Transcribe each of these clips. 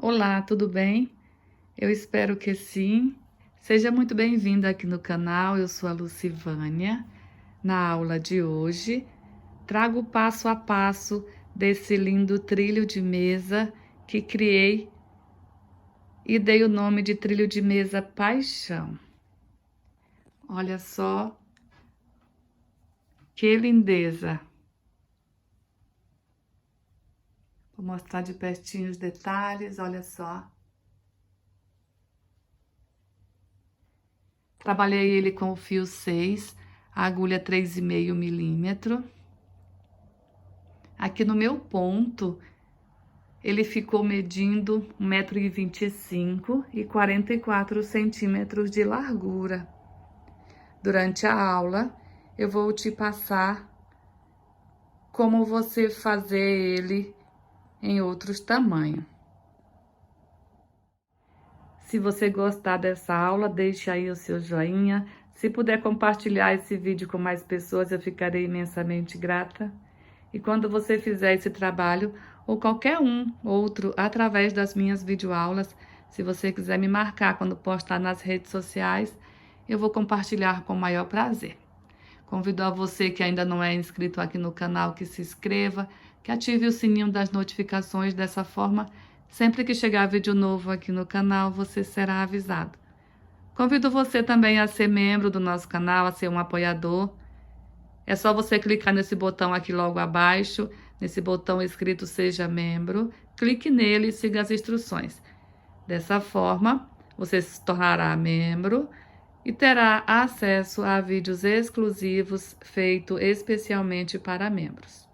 Olá, tudo bem? Eu espero que sim. Seja muito bem-vinda aqui no canal. Eu sou a Lucivânia. Na aula de hoje, trago o passo a passo desse lindo trilho de mesa que criei e dei o nome de trilho de mesa Paixão. Olha só que lindeza! Vou mostrar de pertinho os detalhes, olha só. Trabalhei ele com o fio 6, a agulha 3,5 milímetro. Aqui no meu ponto, ele ficou medindo 1,25 m e 44 centímetros de largura. Durante a aula, eu vou te passar como você fazer ele em outros tamanhos. Se você gostar dessa aula, deixe aí o seu joinha. Se puder compartilhar esse vídeo com mais pessoas, eu ficarei imensamente grata. E quando você fizer esse trabalho, ou qualquer outro, através das minhas videoaulas, se você quiser me marcar quando postar nas redes sociais, eu vou compartilhar com o maior prazer. Convido a você que ainda não é inscrito aqui no canal, que se inscreva, que ative o sininho das notificações. Dessa forma, sempre que chegar vídeo novo aqui no canal, você será avisado. Convido você também a ser membro do nosso canal, a ser um apoiador. É só você clicar nesse botão aqui logo abaixo, nesse botão escrito Seja Membro. Clique nele e siga as instruções. Dessa forma, você se tornará membro e terá acesso a vídeos exclusivos feitos especialmente para membros.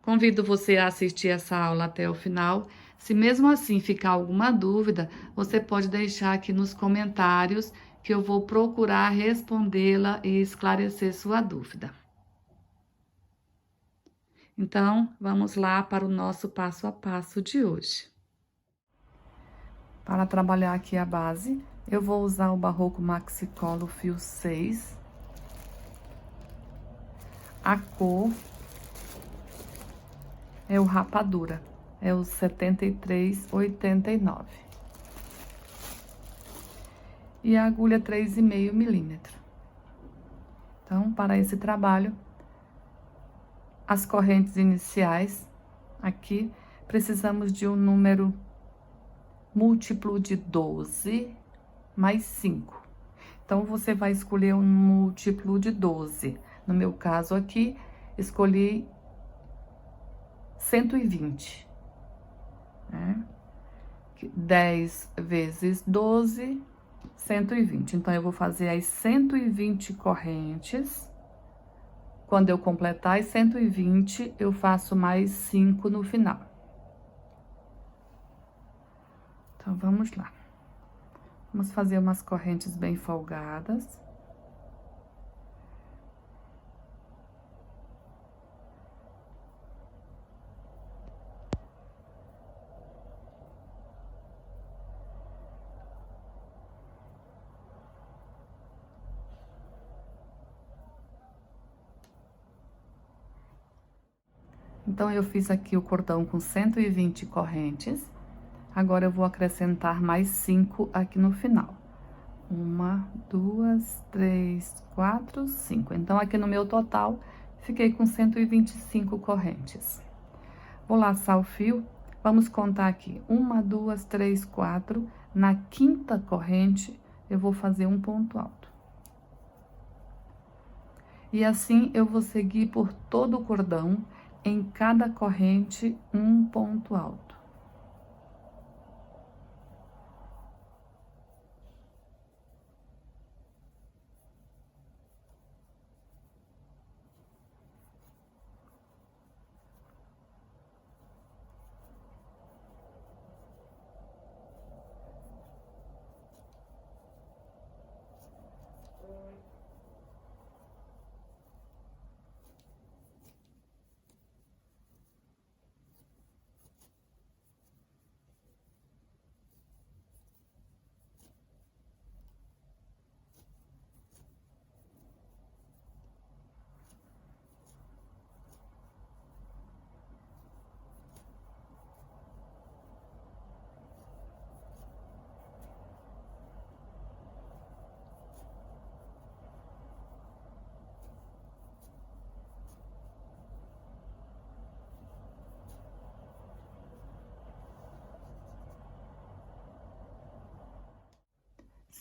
Convido você a assistir essa aula até o final. Se mesmo assim ficar alguma dúvida, você pode deixar aqui nos comentários que eu vou procurar respondê-la e esclarecer sua dúvida. Então, vamos lá para o nosso passo a passo de hoje. Para trabalhar aqui a base, eu vou usar o Barroco Maxi Color fio 6. A cor é o Rapadura, é o 7389. E a agulha 3,5 milímetro. Então, para esse trabalho, as correntes iniciais, aqui, precisamos de um número múltiplo de 12 mais 5. Então, você vai escolher um múltiplo de 12. No meu caso aqui, escolhi 120. Né? 10 vezes 12, 120. Então, eu vou fazer as 120 correntes. Quando eu completar as 120, eu faço mais 5 no final. Então, vamos lá. Vamos fazer umas correntes bem folgadas. Então, eu fiz aqui o cordão com 120 correntes. Agora, eu vou acrescentar mais 5 aqui no final. 1, 2, 3, 4, 5. Então, aqui no meu total, fiquei com 125 correntes. Vou laçar o fio. Vamos contar aqui. 1, 2, 3, 4. Na quinta corrente, eu vou fazer um ponto alto. E assim, eu vou seguir por todo o cordão, em cada corrente, um ponto alto.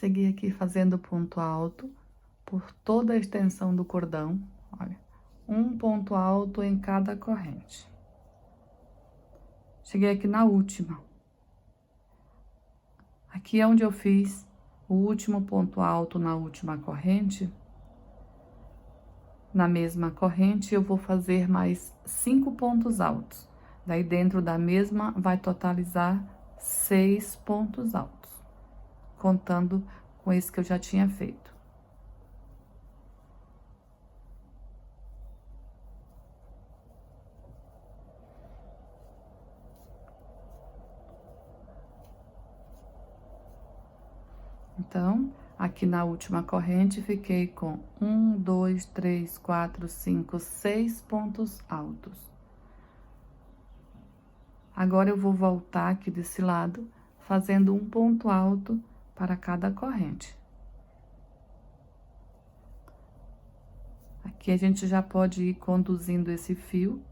Segui aqui fazendo ponto alto por toda a extensão do cordão, olha, um ponto alto em cada corrente. Cheguei aqui na última. Aqui é onde eu fiz o último ponto alto na última corrente. Na mesma corrente, eu vou fazer mais 5 pontos altos. Daí, dentro da mesma, vai totalizar 6 pontos altos, contando com esse que eu já tinha feito. Então, aqui na última corrente, fiquei com 1, 2, 3, 4, 5, 6 pontos altos. Agora, eu vou voltar aqui desse lado, fazendo um ponto alto para cada corrente. Aqui a gente já pode ir conduzindo esse fio,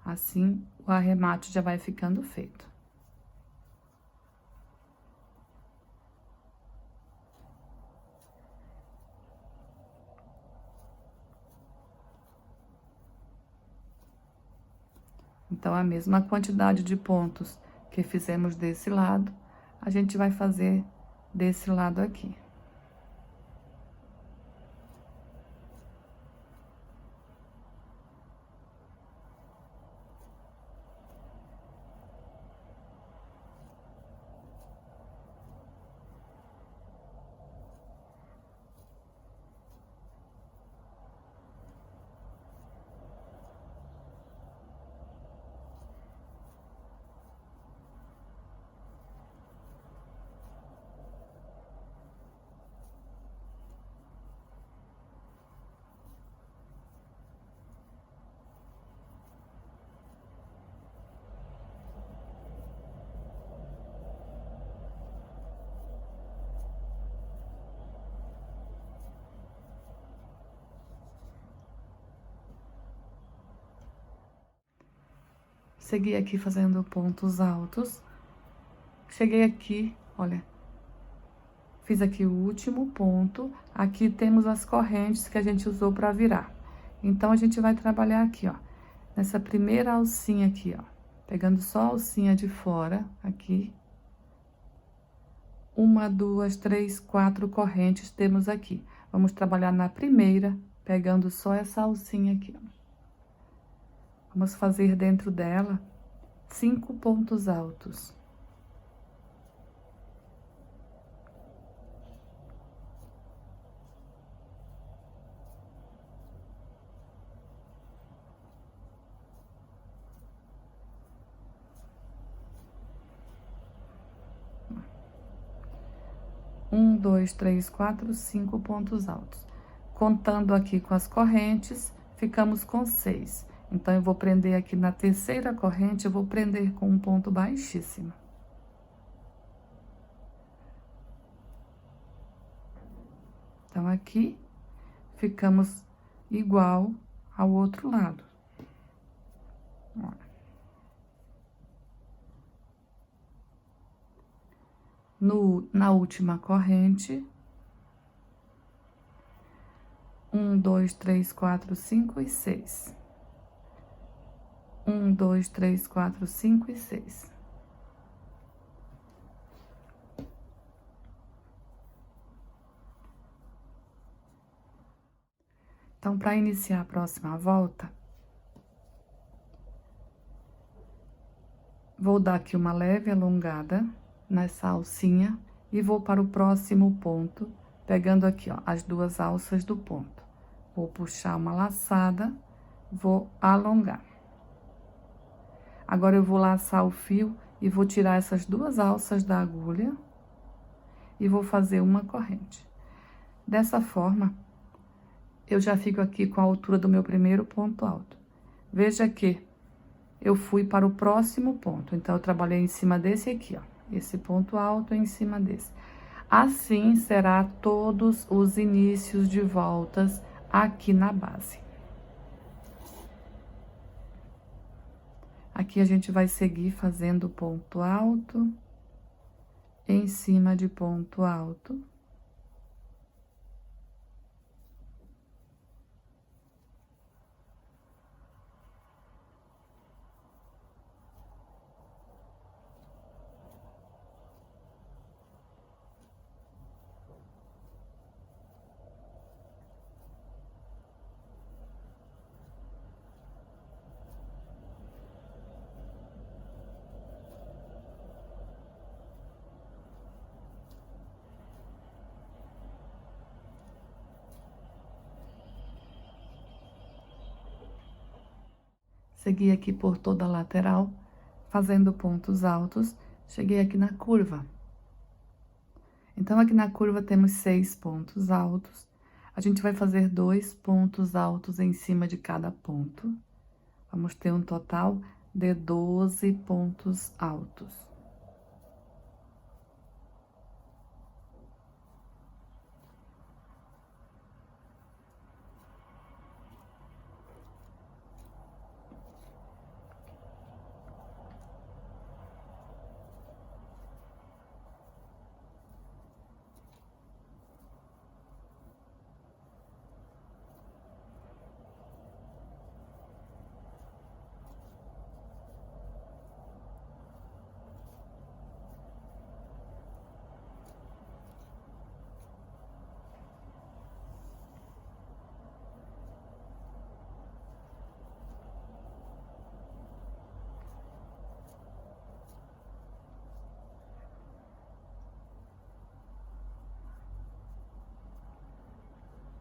assim o arremate já vai ficando feito. Então, a mesma quantidade de pontos que fizemos desse lado, a gente vai fazer desse lado aqui. Segui aqui fazendo pontos altos. Cheguei aqui, olha, fiz aqui o último ponto. Aqui temos as correntes que a gente usou para virar. Então, a gente vai trabalhar aqui, ó, nessa primeira alcinha aqui, ó, pegando só a alcinha de fora, aqui. 1, 2, 3, 4 correntes temos aqui. Vamos trabalhar na primeira, pegando só essa alcinha aqui, ó. Vamos fazer dentro dela 5 pontos altos. Um, 2, 3, 4, 5 pontos altos. Contando aqui com as correntes, ficamos com 6. Então, eu vou prender aqui na terceira corrente, eu vou prender com um ponto baixíssimo. Então, aqui, ficamos igual ao outro lado. Na última corrente, 1, 2, 3, 4, 5 e 6. 1, 2, 3, 4, 5 e 6. Então, para iniciar a próxima volta, vou dar aqui uma leve alongada nessa alcinha e vou para o próximo ponto, pegando aqui, ó, as 2 alças do ponto. Vou puxar uma laçada, vou alongar. Agora, eu vou laçar o fio e vou tirar essas 2 alças da agulha e vou fazer uma corrente. Dessa forma, eu já fico aqui com a altura do meu primeiro ponto alto. Veja que eu fui para o próximo ponto, então, eu trabalhei em cima desse aqui, ó, esse ponto alto em cima desse. Assim, será todos os inícios de voltas aqui na base. Aqui, a gente vai seguir fazendo ponto alto em cima de ponto alto. Segui aqui por toda a lateral, fazendo pontos altos, cheguei aqui na curva. Então, aqui na curva temos 6 pontos altos. A gente vai fazer 2 pontos altos em cima de cada ponto. Vamos ter um total de 12 pontos altos.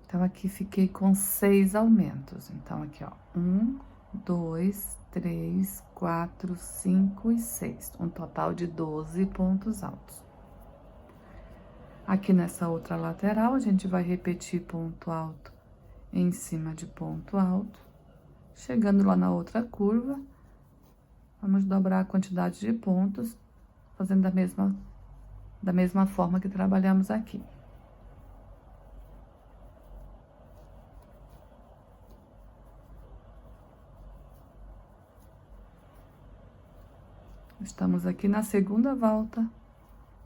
Então, aqui fiquei com 6 aumentos. Então, aqui, ó, 1, 2, 3, 4, 5 e 6. Um total de 12 pontos altos. Aqui nessa outra lateral, a gente vai repetir ponto alto em cima de ponto alto. Chegando lá na outra curva, vamos dobrar a quantidade de pontos, fazendo da mesma forma que trabalhamos aqui. Estamos aqui na segunda volta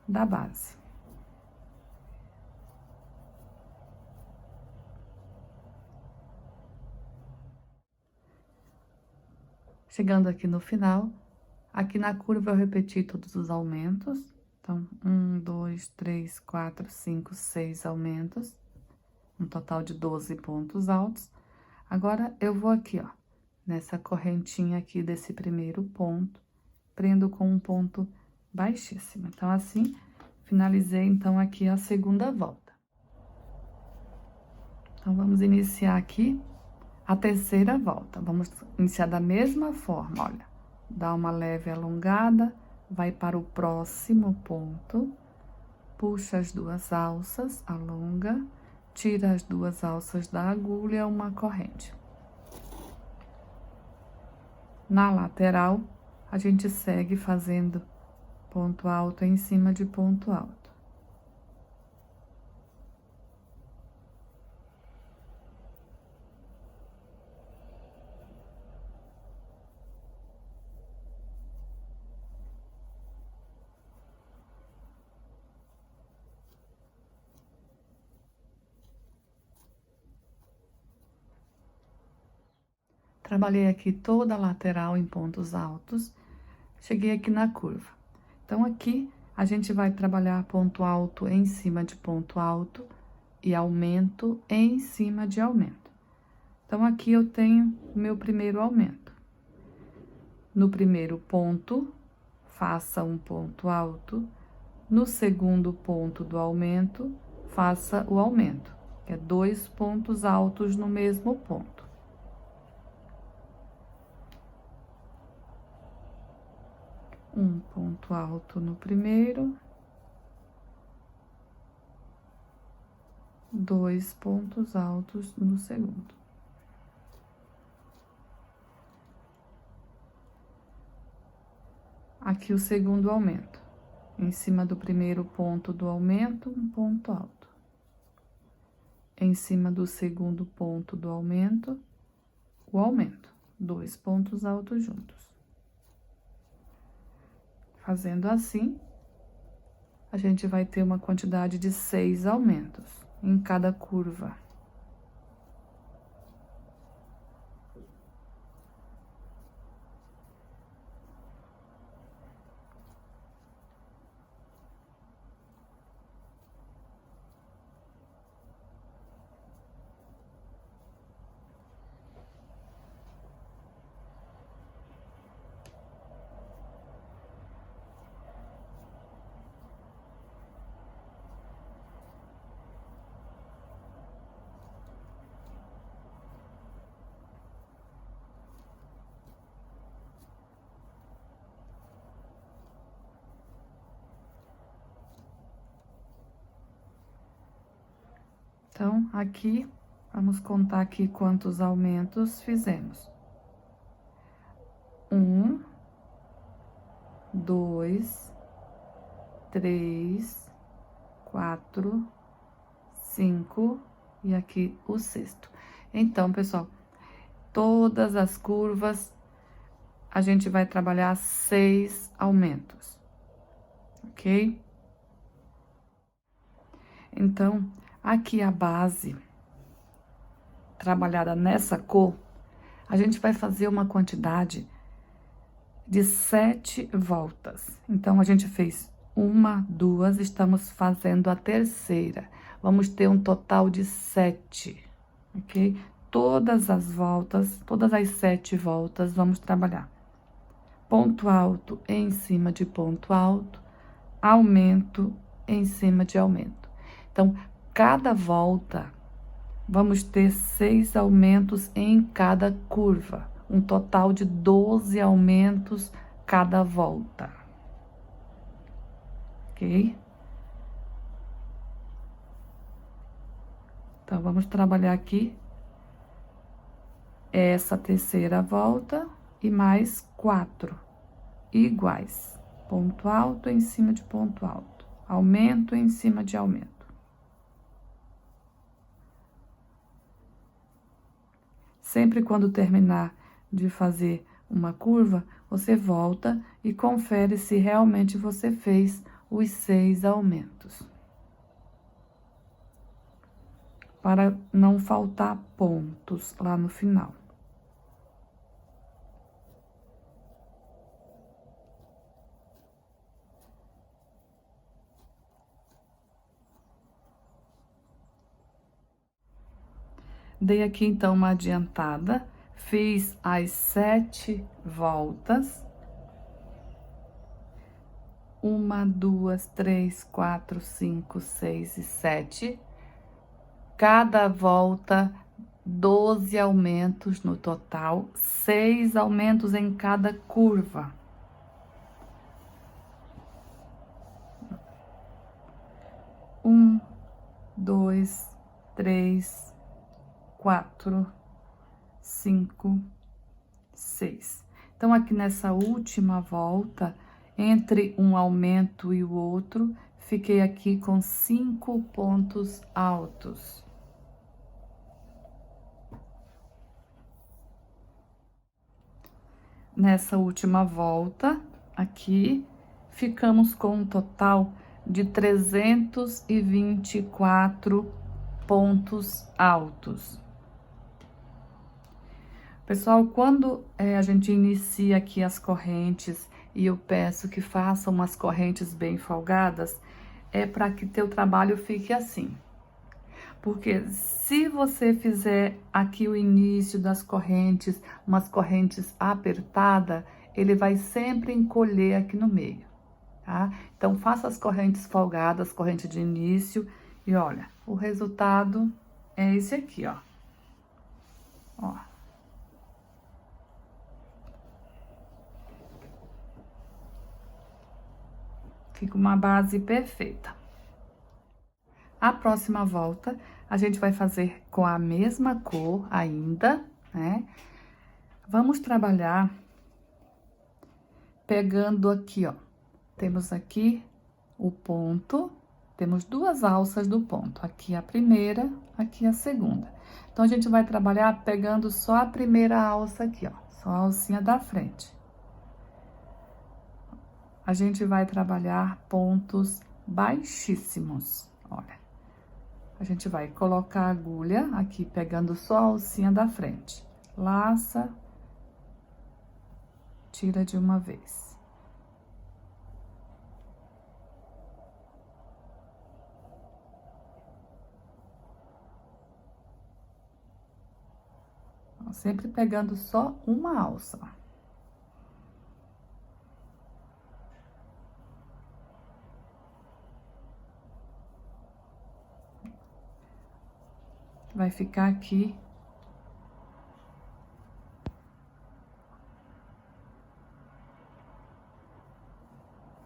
da base. Chegando aqui no final, aqui na curva eu repeti todos os aumentos. Então, 1, 2, 3, 4, 5, 6 aumentos. Um total de 12 pontos altos. Agora, eu vou aqui, ó, nessa correntinha aqui desse primeiro ponto, prendo com um ponto baixíssimo. Então, assim, finalizei, então, aqui a segunda volta. Então, vamos iniciar aqui a terceira volta. Vamos iniciar da mesma forma, olha. Dá uma leve alongada, vai para o próximo ponto, puxa as 2 alças, alonga, tira as 2 alças da agulha, uma corrente. Na lateral, a gente segue fazendo ponto alto em cima de ponto alto. Trabalhei aqui toda a lateral em pontos altos, cheguei aqui na curva. Então, aqui, a gente vai trabalhar ponto alto em cima de ponto alto e aumento em cima de aumento. Então, aqui eu tenho meu primeiro aumento. No primeiro ponto, faça um ponto alto. No segundo ponto do aumento, faça o aumento, que é 2 pontos altos no mesmo ponto. Um ponto alto no primeiro, 2 pontos altos no segundo. Aqui o segundo aumento. Em cima do primeiro ponto do aumento, um ponto alto. Em cima do segundo ponto do aumento, o aumento. 2 pontos altos juntos. Fazendo assim, a gente vai ter uma quantidade de 6 aumentos em cada curva. Então, aqui, vamos contar aqui quantos aumentos fizemos. 1, 2, 3, 4, 5 e aqui o sexto. Então, pessoal, todas as curvas, a gente vai trabalhar 6 aumentos, ok? Então, aqui a base, trabalhada nessa cor, a gente vai fazer uma quantidade de 7 voltas. Então, a gente fez 1, 2, estamos fazendo a terceira. Vamos ter um total de 7, ok? Todas as voltas, todas as 7 voltas, vamos trabalhar. Ponto alto em cima de ponto alto, aumento em cima de aumento. Então, cada volta, vamos ter 6 aumentos em cada curva. Um total de 12 aumentos cada volta. Ok? Então, vamos trabalhar aqui essa terceira volta e mais 4 iguais. Ponto alto em cima de ponto alto. Aumento em cima de aumento. Sempre quando terminar de fazer uma curva, você volta e confere se realmente você fez os 6 aumentos. Para não faltar pontos lá no final. Dei aqui, então, uma adiantada, fiz as 7 voltas. 1, 2, 3, 4, 5, 6 e 7. Cada volta, 12 aumentos no total, 6 aumentos em cada curva. Um, 2, 3, 4, 5, 6. Então, aqui nessa última volta, entre um aumento e o outro, fiquei aqui com 5 pontos altos. Nessa última volta, aqui, ficamos com um total de 324 pontos altos. Pessoal, quando a gente inicia aqui as correntes e eu peço que façam umas correntes bem folgadas, é para que teu trabalho fique assim. Porque se você fizer aqui o início das correntes, umas correntes apertadas, ele vai sempre encolher aqui no meio, tá? Então, faça as correntes folgadas, corrente de início, e olha, o resultado é esse aqui, ó. Ó. Fica uma base perfeita. A próxima volta, a gente vai fazer com a mesma cor ainda, né? Vamos trabalhar pegando aqui, ó. Temos aqui o ponto, temos 2 alças do ponto. Aqui a primeira, aqui a segunda. Então, a gente vai trabalhar pegando só a primeira alça aqui, ó. Só a alcinha da frente. A gente vai trabalhar pontos baixíssimos. Olha, a gente vai colocar a agulha aqui, pegando só a alcinha da frente. Laça, tira de uma vez. Sempre pegando só uma alça. Vai ficar aqui.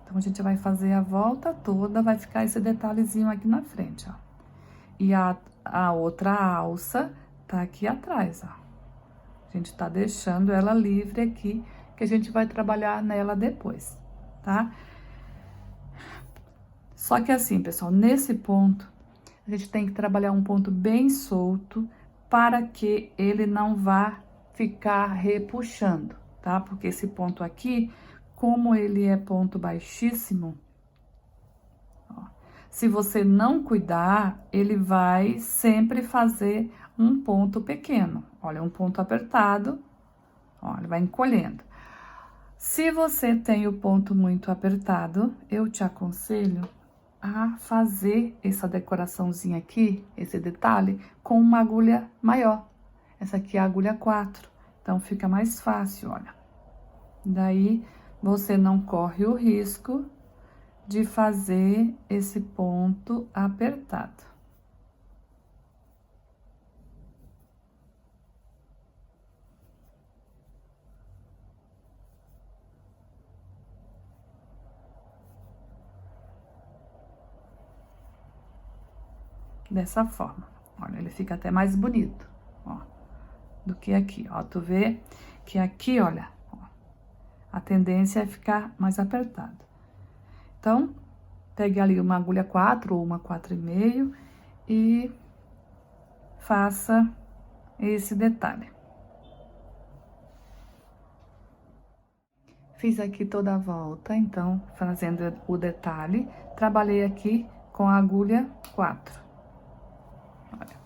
Então, a gente vai fazer a volta toda, vai ficar esse detalhezinho aqui na frente, ó. E a outra alça tá aqui atrás, ó. A gente tá deixando ela livre aqui, que a gente vai trabalhar nela depois, tá? Só que assim, pessoal, nesse ponto, a gente tem que trabalhar um ponto bem solto para que ele não vá ficar repuxando, tá? Porque esse ponto aqui, como ele é ponto baixíssimo, ó, se você não cuidar, ele vai sempre fazer um ponto pequeno. Olha, um ponto apertado, ó, ele vai encolhendo. Se você tem o ponto muito apertado, eu te aconselho a fazer essa decoraçãozinha aqui, esse detalhe, com uma agulha maior. Essa aqui é a agulha 4, então fica mais fácil, olha. Daí, você não corre o risco de fazer esse ponto apertado. Dessa forma, olha, ele fica até mais bonito, ó, do que aqui, ó. Tu vê que aqui, olha, ó, a tendência é ficar mais apertado. Então, pegue ali uma agulha 4 ou uma 4,5 e faça esse detalhe. Fiz aqui toda a volta, então, fazendo o detalhe, trabalhei aqui com a agulha 4. Olha.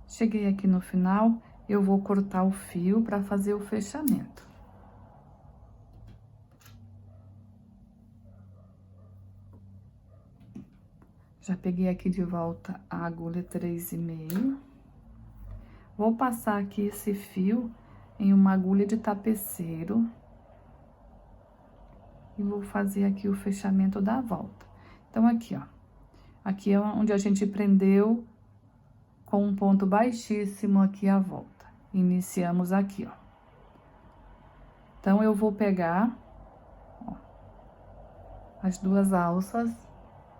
Cheguei aqui no final, eu vou cortar o fio para fazer o fechamento. Já peguei aqui de volta a agulha 3,5. Vou passar aqui esse fio em uma agulha de tapeceiro. E vou fazer aqui o fechamento da volta. Então, aqui, ó. Aqui é onde a gente prendeu com um ponto baixíssimo aqui a volta. Iniciamos aqui, ó. Então, eu vou pegar, ó, as duas alças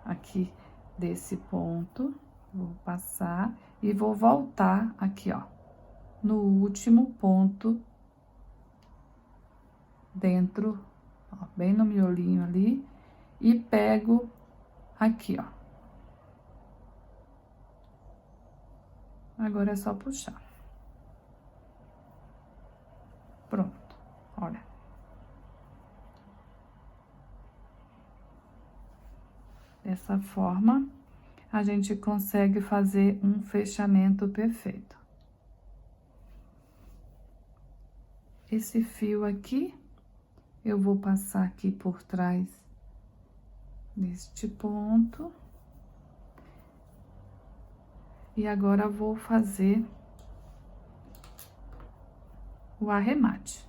aqui desse ponto, vou passar e vou voltar aqui, ó, no último ponto dentro, ó, bem no miolinho ali, e pego aqui, ó. Agora é só puxar. Pronto, olha. Dessa forma, a gente consegue fazer um fechamento perfeito. Esse fio aqui, eu vou passar aqui por trás deste ponto. E agora, vou fazer o arremate.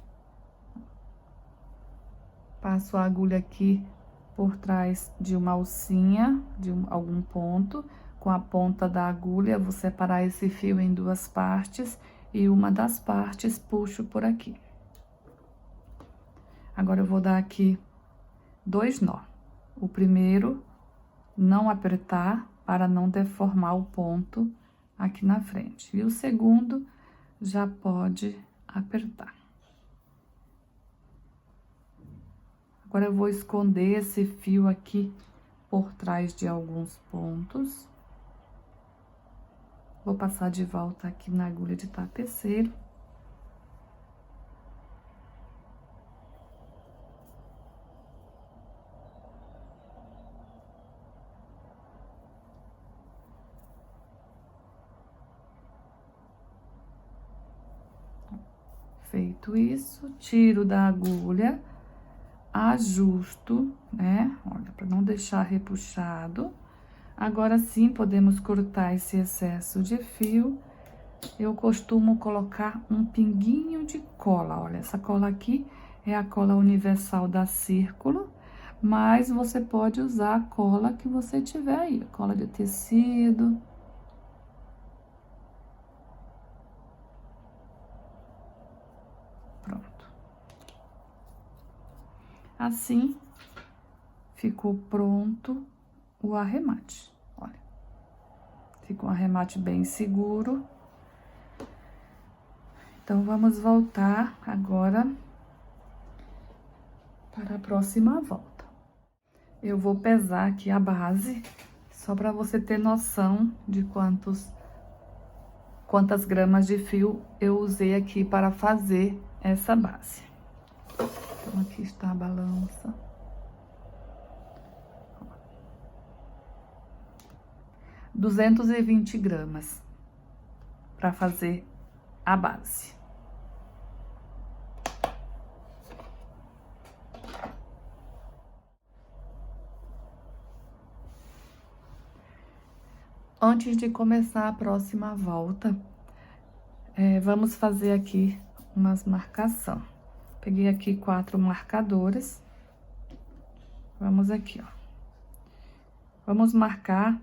Passo a agulha aqui por trás de uma alcinha, de algum ponto. Com a ponta da agulha, vou separar esse fio em duas partes e uma das partes puxo por aqui. Agora, eu vou dar aqui 2 nó. O primeiro, não apertar para não deformar o ponto aqui na frente. E o segundo, já pode apertar. Agora, eu vou esconder esse fio aqui por trás de alguns pontos. Vou passar de volta aqui na agulha de tapeceiro. Feito isso, tiro da agulha, ajusto, né? Olha, para não deixar repuxado. Agora sim, podemos cortar esse excesso de fio. Eu costumo colocar um pinguinho de cola. Olha, essa cola aqui é a cola universal da Círculo, mas você pode usar a cola que você tiver aí, cola de tecido. Pronto. Assim, ficou pronto o arremate. Olha, ficou um arremate bem seguro. Então, vamos voltar agora para a próxima volta. Eu vou pesar aqui a base, só para você ter noção de quantas gramas de fio eu usei aqui para fazer essa base. Então, aqui está a balança. 220 gramas para fazer a base. Antes de começar a próxima volta, vamos fazer aqui umas marcação. Peguei aqui 4 marcadores. Vamos aqui, ó. Vamos marcar,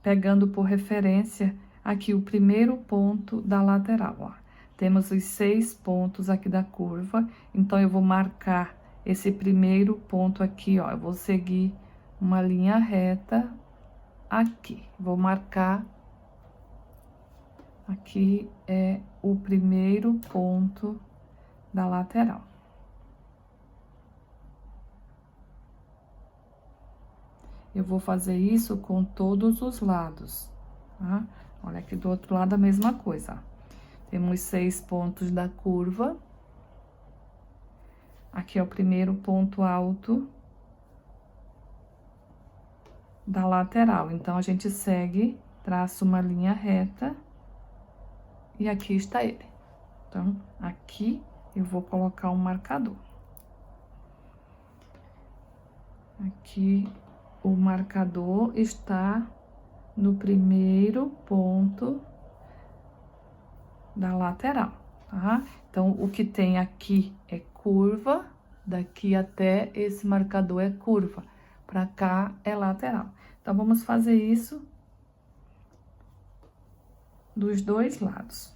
pegando por referência aqui o primeiro ponto da lateral, ó. Temos os 6 pontos aqui da curva, então eu vou marcar esse primeiro ponto aqui, ó. Eu vou seguir uma linha reta aqui. Vou marcar, aqui é o primeiro ponto da lateral. Eu vou fazer isso com todos os lados, tá? Olha aqui do outro lado a mesma coisa, ó. Temos 6 pontos da curva. Aqui é o primeiro ponto alto da lateral. Então, a gente segue, traça uma linha reta e aqui está ele. Então, aqui eu vou colocar um marcador. Aqui, o marcador está no primeiro ponto da lateral, tá? Então, o que tem aqui é curva, daqui até esse marcador é curva, pra cá é lateral. Então, vamos fazer isso dos dois lados.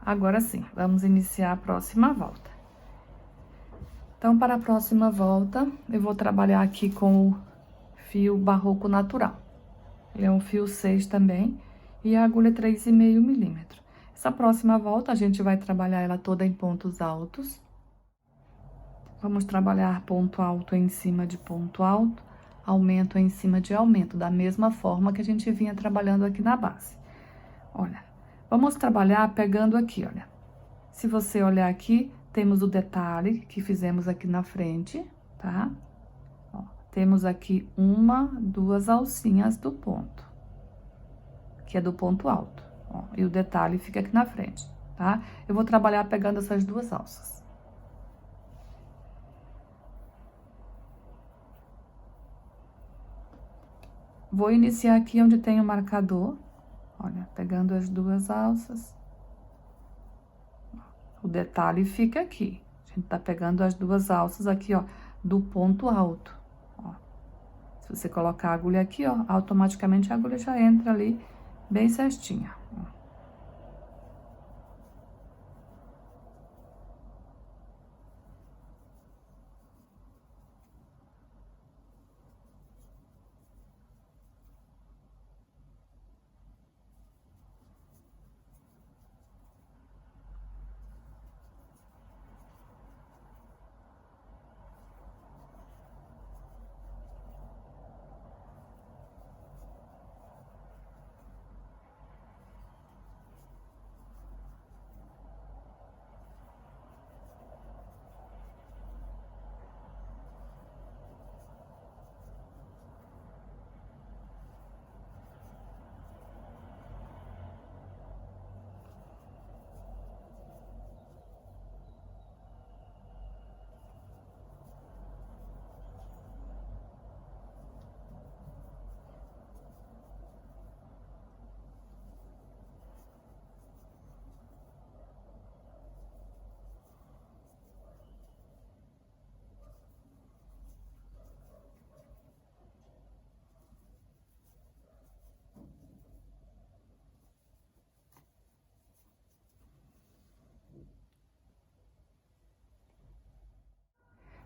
Agora sim, vamos iniciar a próxima volta. Então, para a próxima volta, eu vou trabalhar aqui com o fio barroco natural. Ele é um fio 6 também, e a agulha é 3,5 milímetros. Essa próxima volta, a gente vai trabalhar ela toda em pontos altos. Vamos trabalhar ponto alto em cima de ponto alto, aumento em cima de aumento, da mesma forma que a gente vinha trabalhando aqui na base. Olha, vamos trabalhar pegando aqui, olha. Se você olhar aqui, temos o detalhe que fizemos aqui na frente, tá? Ó, temos aqui 1, 2 alcinhas do ponto, que é do ponto alto, ó, e o detalhe fica aqui na frente, tá? Eu vou trabalhar pegando essas 2 alças. Vou iniciar aqui onde tem o marcador, olha, pegando as 2 alças. O detalhe fica aqui. A gente tá pegando as 2 alças aqui, ó, do ponto alto, ó. Se você colocar a agulha aqui, ó, automaticamente a agulha já entra ali bem certinha, ó.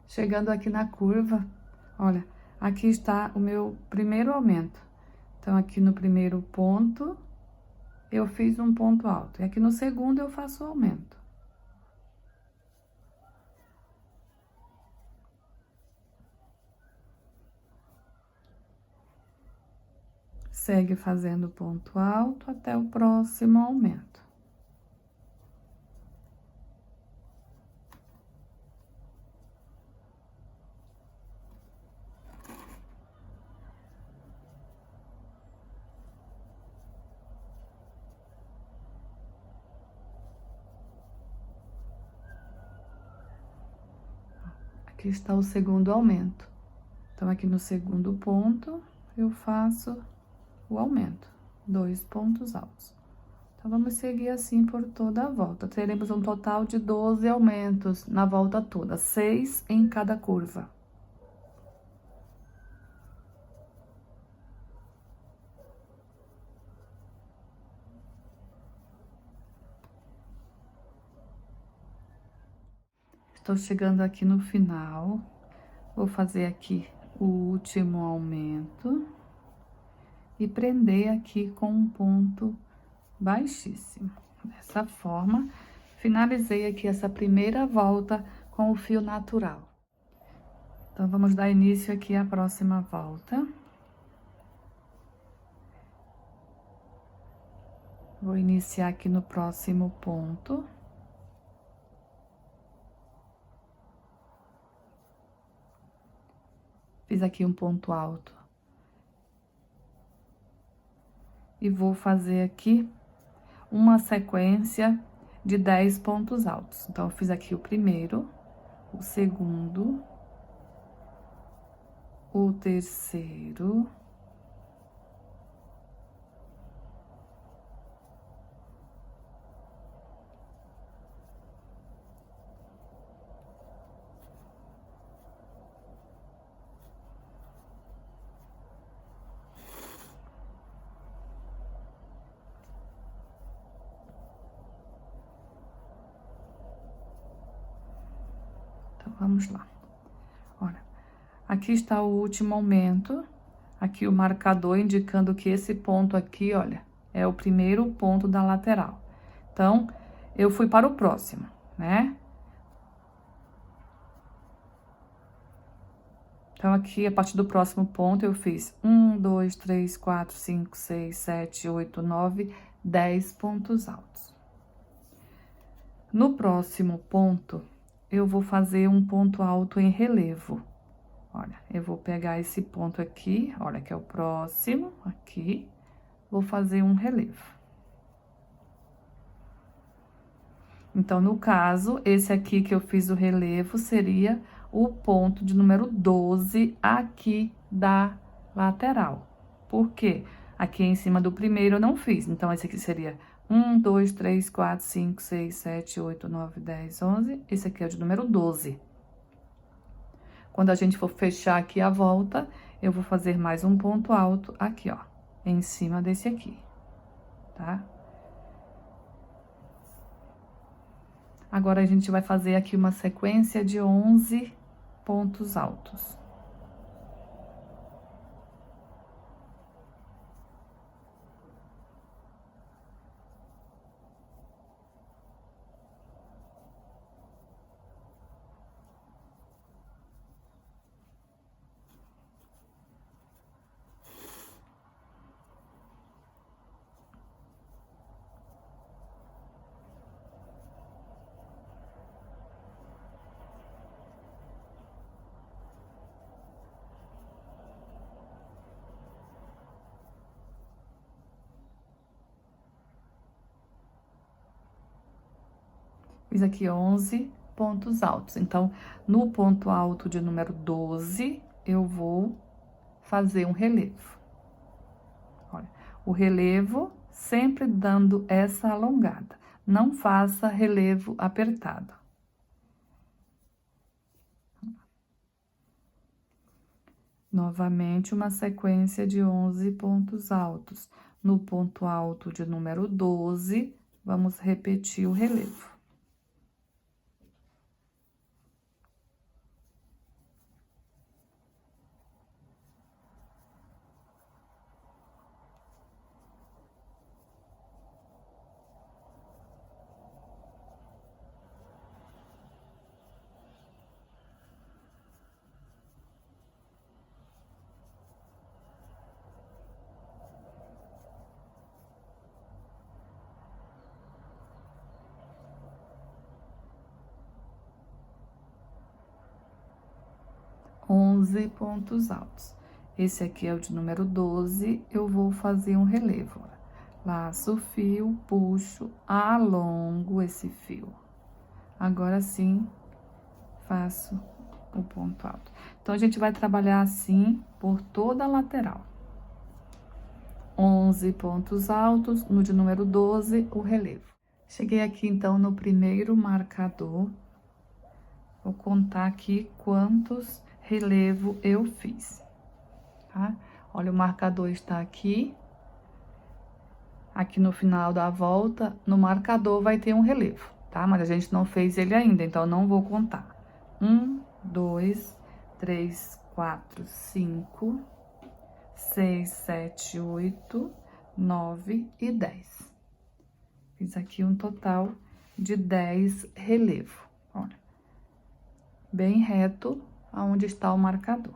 Chegando aqui na curva, olha, aqui está o meu primeiro aumento. Então, aqui no primeiro ponto, eu fiz um ponto alto. E aqui no segundo, eu faço o aumento. Segue fazendo ponto alto até o próximo aumento. Aqui está o segundo aumento. Então, aqui no segundo ponto, eu faço o aumento, 2 pontos altos. Então, vamos seguir assim por toda a volta. Teremos um total de 12 aumentos na volta toda, 6 em cada curva. Estou chegando aqui no final, vou fazer aqui o último aumento e prender aqui com um ponto baixíssimo. Dessa forma, finalizei aqui essa primeira volta com o fio natural. Então, vamos dar início aqui à próxima volta. Vou iniciar aqui no próximo ponto. Fiz aqui um ponto alto. E vou fazer aqui uma sequência de 10 pontos altos. Então, eu fiz aqui o primeiro, o segundo, o terceiro, vamos lá. Olha, aqui está o último aumento, aqui o marcador indicando que esse ponto aqui, olha, é o primeiro ponto da lateral. Então, eu fui para o próximo, né? Então, aqui, a partir do próximo ponto, eu fiz 1, 2, 3, 4, 5, 6, 7, 8, 9, 10 pontos altos. No próximo ponto, eu vou fazer um ponto alto em relevo. Olha, eu vou pegar esse ponto aqui, olha, que é o próximo, aqui, vou fazer um relevo. Então, no caso, esse aqui que eu fiz o relevo seria o ponto de número 12 aqui da lateral. Por quê? Aqui em cima do primeiro eu não fiz, então esse aqui seria 1, 2, 3, 4, 5, 6, 7, 8, 9, 10, 11. Esse aqui é o de número 12. Quando a gente for fechar aqui a volta, eu vou fazer mais um ponto alto aqui, ó, em cima desse aqui, tá? Agora, a gente vai fazer aqui uma sequência de 11 pontos altos. Fiz aqui 11 pontos altos. Então, no ponto alto de número 12, eu vou fazer um relevo. Olha, o relevo sempre dando essa alongada. Não faça relevo apertado. Novamente, uma sequência de 11 pontos altos. No ponto alto de número 12, vamos repetir o relevo. 11 pontos altos. Esse aqui é o de número 12, eu vou fazer um relevo. Laço o fio, puxo, alongo esse fio. Agora sim, faço o ponto alto. Então, a gente vai trabalhar assim por toda a lateral. 11 pontos altos, no de número 12, o relevo. Cheguei aqui, então, no primeiro marcador. Vou contar aqui quantos relevo eu fiz, tá? Olha, o marcador está aqui. Aqui no final da volta, no marcador vai ter um relevo, tá? Mas a gente não fez ele ainda, então não vou contar. 1, 2, 3, 4, 5, 6, 7, 8, 9 e 10. Fiz aqui um total de 10 relevo, olha. Bem reto aonde está o marcador.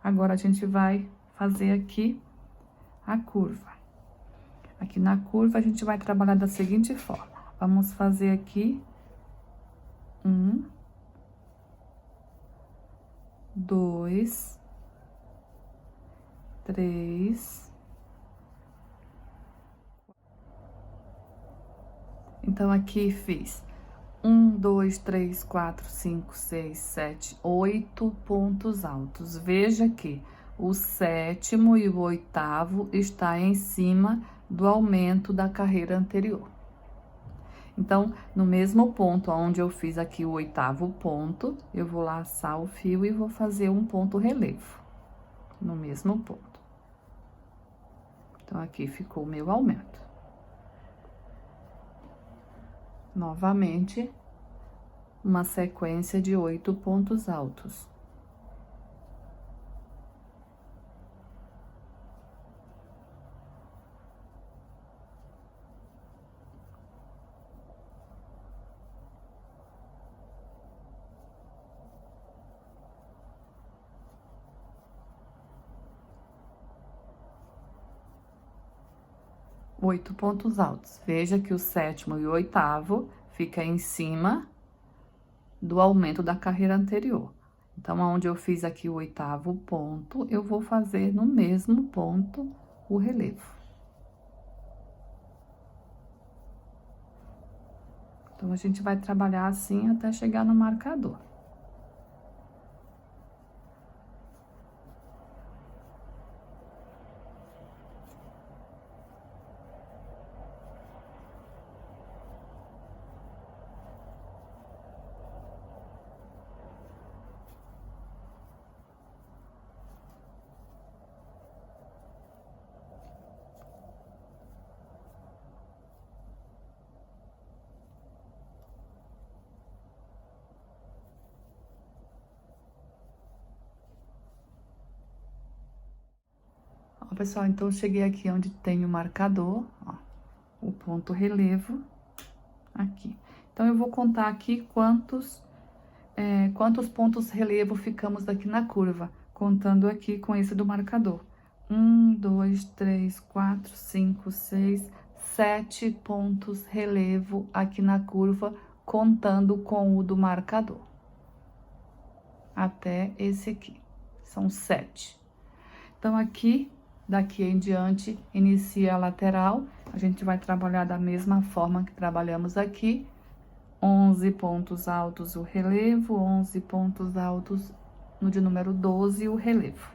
Agora, a gente vai fazer aqui a curva. Aqui na curva, a gente vai trabalhar da seguinte forma. Vamos fazer aqui 1, 2, 3. Então, aqui fiz 1, 2, 3, 4, 5, 6, 7, 8 pontos altos. Veja que o 7º e o 8º está em cima do aumento da carreira anterior. Então, no mesmo ponto onde eu fiz aqui o 8º ponto, eu vou laçar o fio e vou fazer um ponto relevo, no mesmo ponto. Então, aqui ficou o meu aumento. Novamente, uma sequência de 8 pontos altos. Oito pontos altos. Veja que o 7º e o 8º fica em cima do aumento da carreira anterior. Então, aonde eu fiz aqui o 8º ponto, eu vou fazer no mesmo ponto o relevo. Então, a gente vai trabalhar assim até chegar no marcador. Ó, pessoal, então eu cheguei aqui onde tem o marcador, ó, o ponto relevo, aqui. Então, eu vou contar aqui quantos pontos relevo ficamos daqui na curva, contando aqui com esse do marcador. 1, 2, 3, 4, 5, 6, 7 pontos relevo aqui na curva, contando com o do marcador. Até esse aqui, são 7. Então, aqui, daqui em diante, inicia a lateral, a gente vai trabalhar da mesma forma que trabalhamos aqui. 11 pontos altos o relevo, 11 pontos altos no de número 12 o relevo.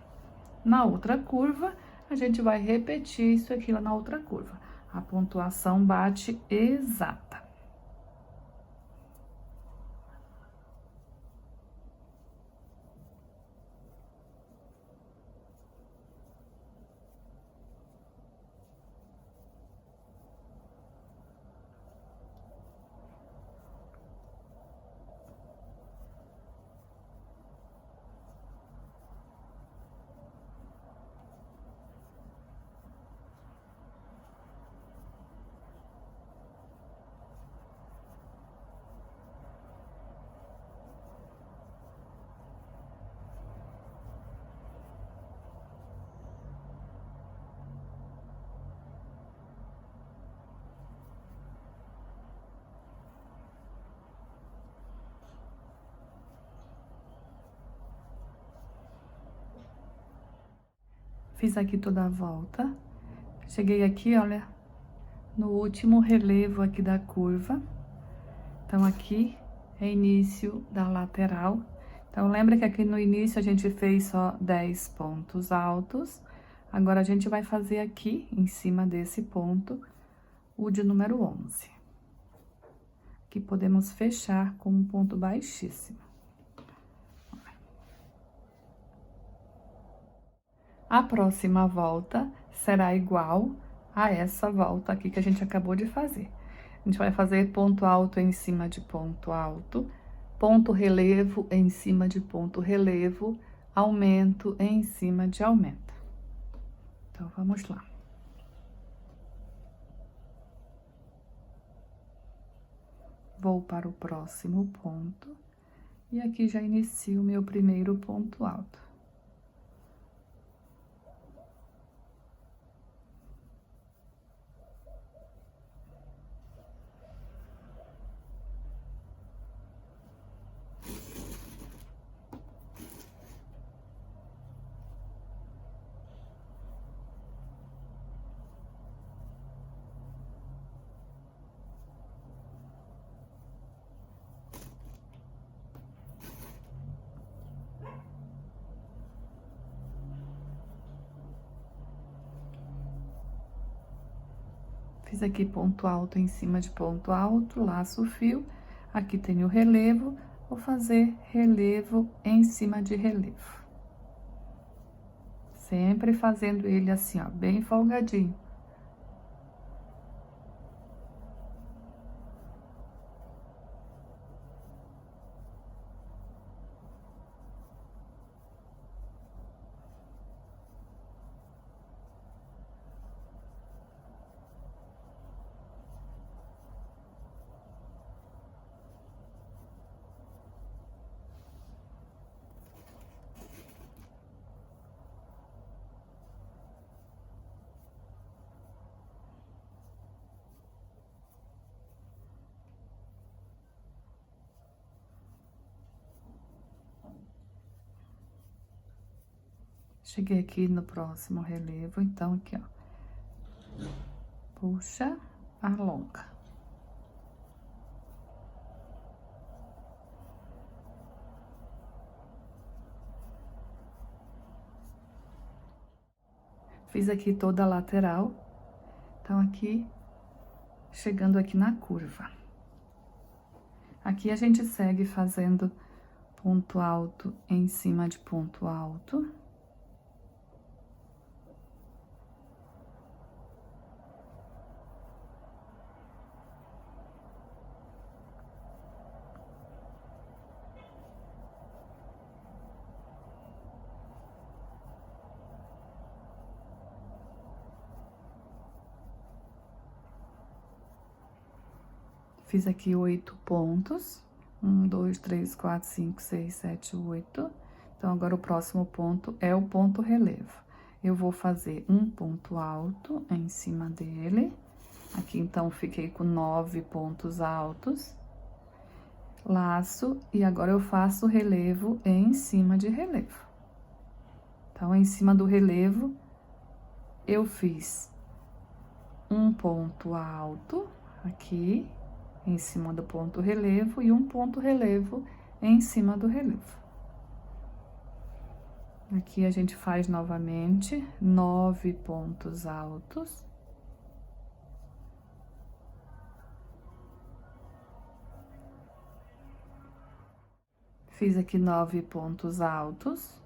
Na outra curva, a gente vai repetir isso aqui lá na outra curva. A pontuação bate exata. Fiz aqui toda a volta. Cheguei aqui, olha, no último relevo aqui da curva. Então, aqui é início da lateral. Então, lembra que aqui no início a gente fez só 10 pontos altos. Agora, a gente vai fazer aqui, em cima desse ponto, o de número 11. Aqui podemos fechar com um ponto baixíssimo. A próxima volta será igual a essa volta aqui que a gente acabou de fazer. A gente vai fazer ponto alto em cima de ponto alto, ponto relevo em cima de ponto relevo, aumento em cima de aumento. Então, vamos lá. Vou para o próximo ponto, e aqui já inicio o meu primeiro ponto alto. Fiz aqui ponto alto em cima de ponto alto, laço o fio. Aqui tem o relevo, vou fazer relevo em cima de relevo. Sempre fazendo ele assim, ó, bem folgadinho. Cheguei aqui no próximo relevo, então, aqui, ó. Puxa, alonga. Fiz aqui toda a lateral. Então, aqui, chegando aqui na curva. Aqui a gente segue fazendo ponto alto em cima de ponto alto. Fiz aqui 8 pontos. 1, 2, 3, 4, 5, 6, 7, 8. Então, agora o próximo ponto é o ponto relevo. Eu vou fazer um ponto alto em cima dele. Aqui, então, fiquei com 9 pontos altos. Laço, e agora eu faço relevo em cima de relevo. Então, em cima do relevo, eu fiz um ponto alto aqui, em cima do ponto relevo, e um ponto relevo em cima do relevo. Aqui a gente faz novamente 9 pontos altos. Fiz aqui 9 pontos altos,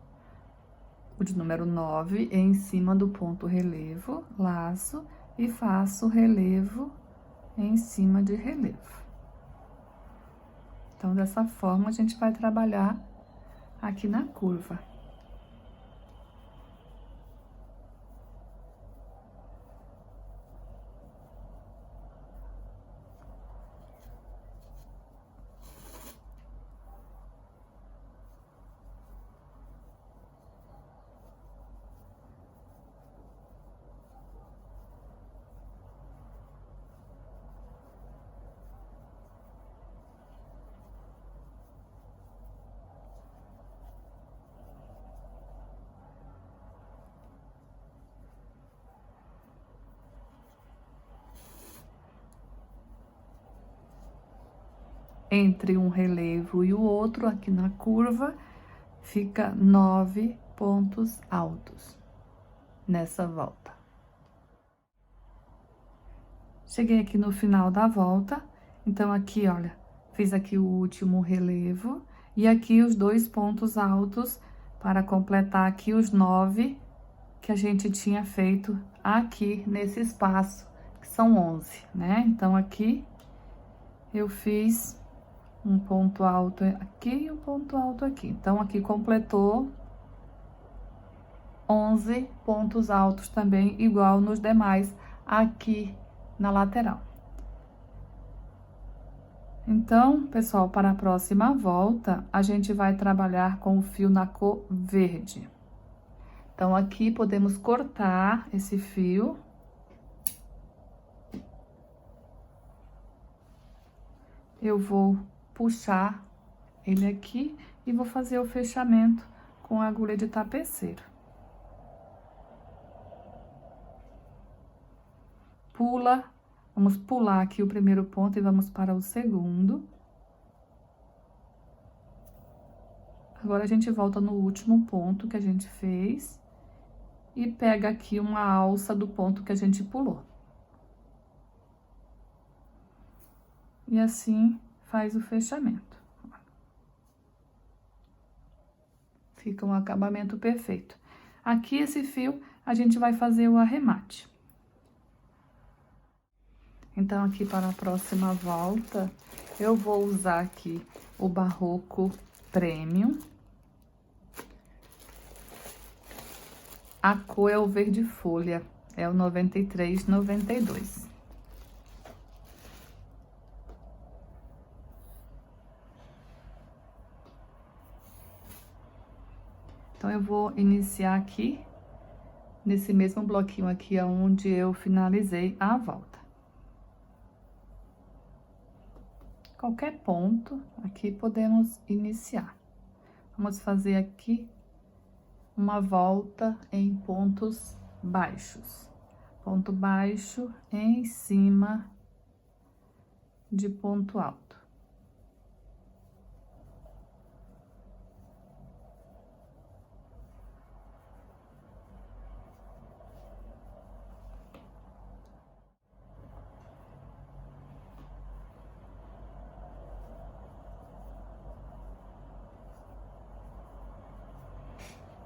o de número 9 em cima do ponto relevo, laço e faço relevo em cima de relevo. Então, dessa forma, a gente vai trabalhar aqui na curva. entre um relevo e o outro, aqui na curva, fica 9 pontos altos nessa volta. Cheguei aqui no final da volta, então aqui, olha, fiz aqui o último relevo e aqui os 2 pontos altos para completar aqui os 9 que a gente tinha feito aqui nesse espaço, que são 11, né? Então, aqui eu fiz um ponto alto aqui e um ponto alto aqui. Então, aqui completou 11 pontos altos também, igual nos demais aqui na lateral. Então, pessoal, para a próxima volta, a gente vai trabalhar com o fio na cor verde. Então, aqui podemos cortar esse fio. Eu vou puxar ele aqui e vou fazer o fechamento com a agulha de tapeceiro. Vamos pular aqui o primeiro ponto e vamos para o segundo. Agora, a gente volta no último ponto que a gente fez e pega aqui uma alça do ponto que a gente pulou. E assim faz o fechamento. Fica um acabamento perfeito. Aqui, esse fio, a gente vai fazer o arremate. Então, aqui para a próxima volta, eu vou usar aqui o Barroco Premium. A cor é o verde folha, é o 9392. Então, eu vou iniciar aqui, nesse mesmo bloquinho aqui, onde eu finalizei a volta. Qualquer ponto, aqui podemos iniciar. Vamos fazer aqui uma volta em pontos baixos. Ponto baixo em cima de ponto alto.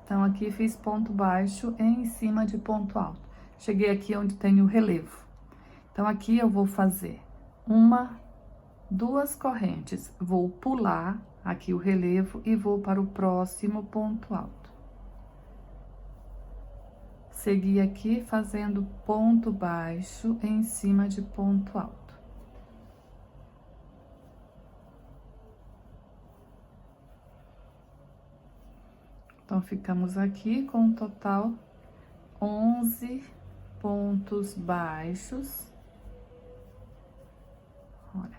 Então, aqui fiz ponto baixo em cima de ponto alto. Cheguei aqui onde tem o relevo. Então, aqui eu vou fazer duas correntes. Vou pular aqui o relevo e vou para o próximo ponto alto. Segui aqui fazendo ponto baixo em cima de ponto alto. Então, ficamos aqui com um total 11 pontos baixos. Olha.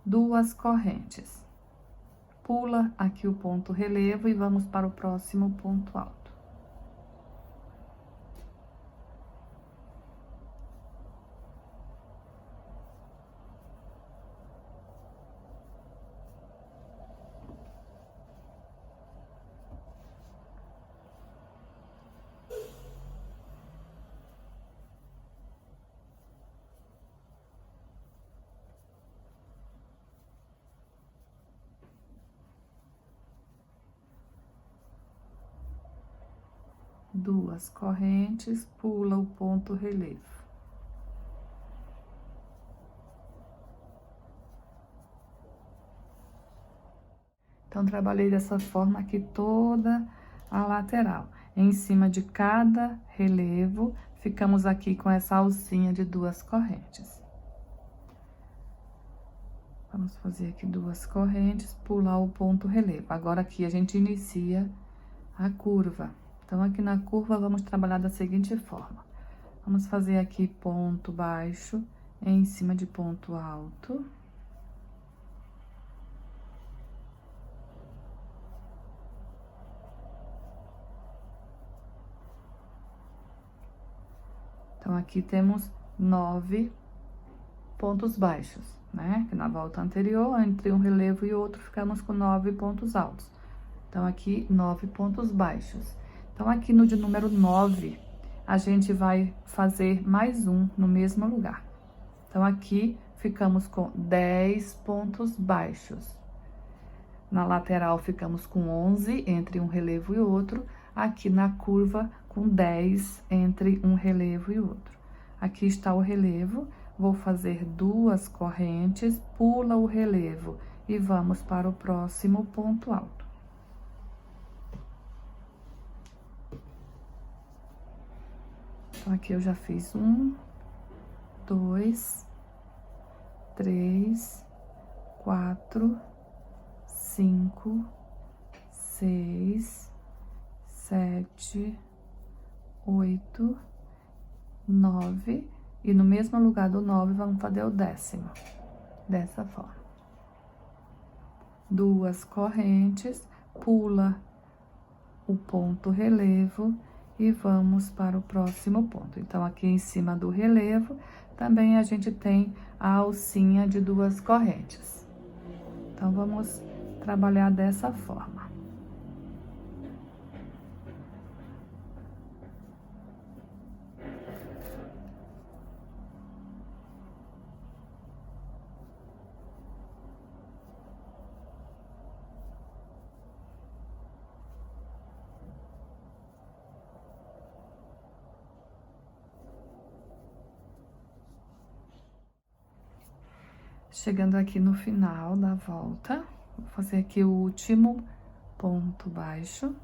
Duas correntes. Pula aqui o ponto relevo e vamos para o próximo ponto alto. Duas correntes, pula o ponto relevo. Então, trabalhei dessa forma aqui toda a lateral. Em cima de cada relevo, ficamos aqui com essa alcinha de duas correntes. Vamos fazer aqui duas correntes, pular o ponto relevo. Agora, aqui a gente inicia a curva. Então, aqui na curva, vamos trabalhar da seguinte forma. Vamos fazer aqui ponto baixo em cima de ponto alto. Então, aqui temos 9 pontos baixos. né? Que na volta anterior, entre um relevo e outro, ficamos com 9 pontos altos. Então, aqui, 9 pontos baixos. Então, aqui no de número 9, a gente vai fazer mais um no mesmo lugar. Então, aqui, ficamos com 10 pontos baixos. Na lateral, ficamos com 11 entre um relevo e outro. Aqui na curva, com 10 entre um relevo e outro. Aqui está o relevo, vou fazer 2 correntes, pula o relevo e vamos para o próximo ponto alto. Então, aqui eu já fiz 1, 2, 3, 4, 5, 6, 7, 8, 9, e no mesmo lugar do 9, vamos fazer o 10º, dessa forma. 2 correntes, pula o ponto relevo e vamos para o próximo ponto. Então, aqui em cima do relevo, também a gente tem a alcinha de 2 correntes. Então, vamos trabalhar dessa forma. Chegando aqui no final da volta, vou fazer aqui o último ponto baixo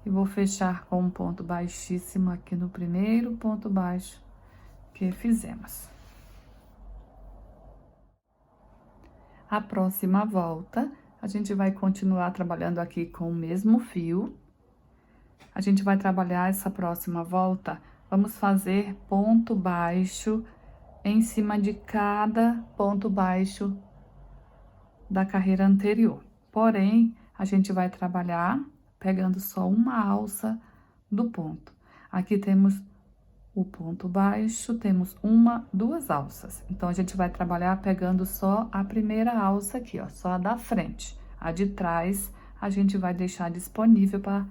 e vou fechar com um ponto baixíssimo aqui no primeiro ponto baixo que fizemos. A próxima volta, a gente vai continuar trabalhando aqui com o mesmo fio. A gente vai trabalhar essa próxima volta, vamos fazer ponto baixo em cima de cada ponto baixo da carreira anterior. Porém, a gente vai trabalhar pegando só uma alça do ponto. Aqui temos o ponto baixo, temos 1, 2 alças. Então, a gente vai trabalhar pegando só a primeira alça aqui, ó, só a da frente. A de trás, a gente vai deixar disponível para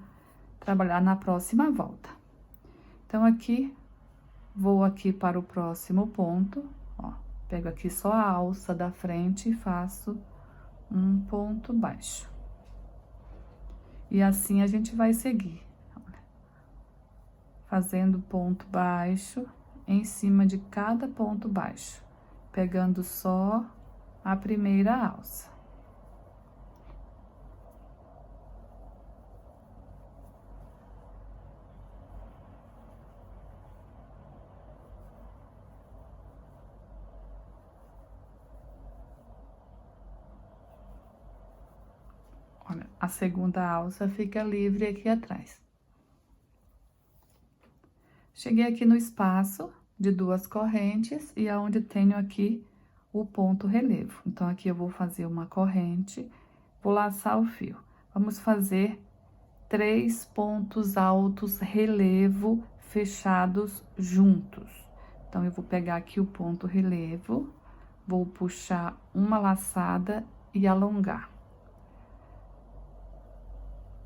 trabalhar na próxima volta. Então, aqui, vou aqui para o próximo ponto, ó, pego aqui só a alça da frente e faço um ponto baixo. E assim a gente vai seguir, olha, fazendo ponto baixo em cima de cada ponto baixo, pegando só a primeira alça. Olha, a segunda alça fica livre aqui atrás. Cheguei aqui no espaço de 2 correntes e aonde tenho aqui o ponto relevo. Então, aqui eu vou fazer uma corrente, vou laçar o fio. Vamos fazer 3 pontos altos relevo fechados juntos. Então, eu vou pegar aqui o ponto relevo, vou puxar uma laçada e alongar.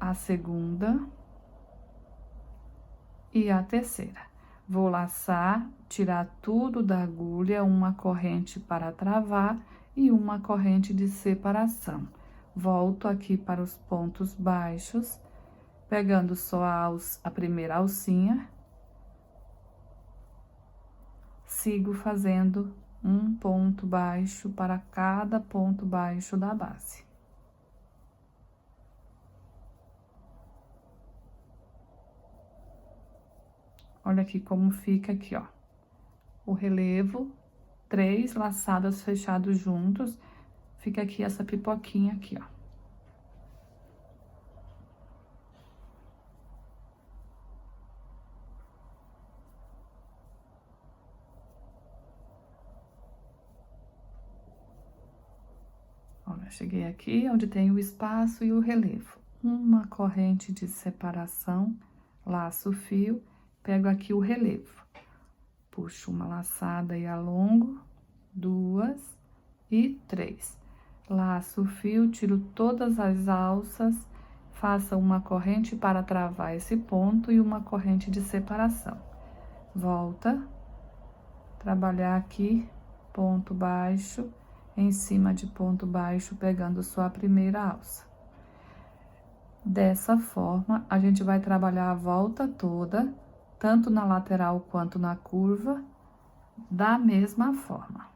A segunda e a terceira. Vou laçar, tirar tudo da agulha, uma corrente para travar e uma corrente de separação. Volto aqui para os pontos baixos, pegando só a primeira alcinha. Sigo fazendo um ponto baixo para cada ponto baixo da base. Olha aqui como fica aqui, ó. O relevo, 3 laçadas fechados juntos, fica aqui essa pipoquinha aqui, ó. Olha, cheguei aqui onde tem o espaço e o relevo. Uma corrente de separação, laço o fio, pego aqui o relevo. Puxo uma laçada e alongo, 2, e 3. Laço o fio, tiro todas as alças, faça uma corrente para travar esse ponto e uma corrente de separação. Volta, trabalhar aqui, ponto baixo, em cima de ponto baixo, pegando sua primeira alça. Dessa forma, a gente vai trabalhar a volta toda, tanto na lateral quanto na curva, da mesma forma.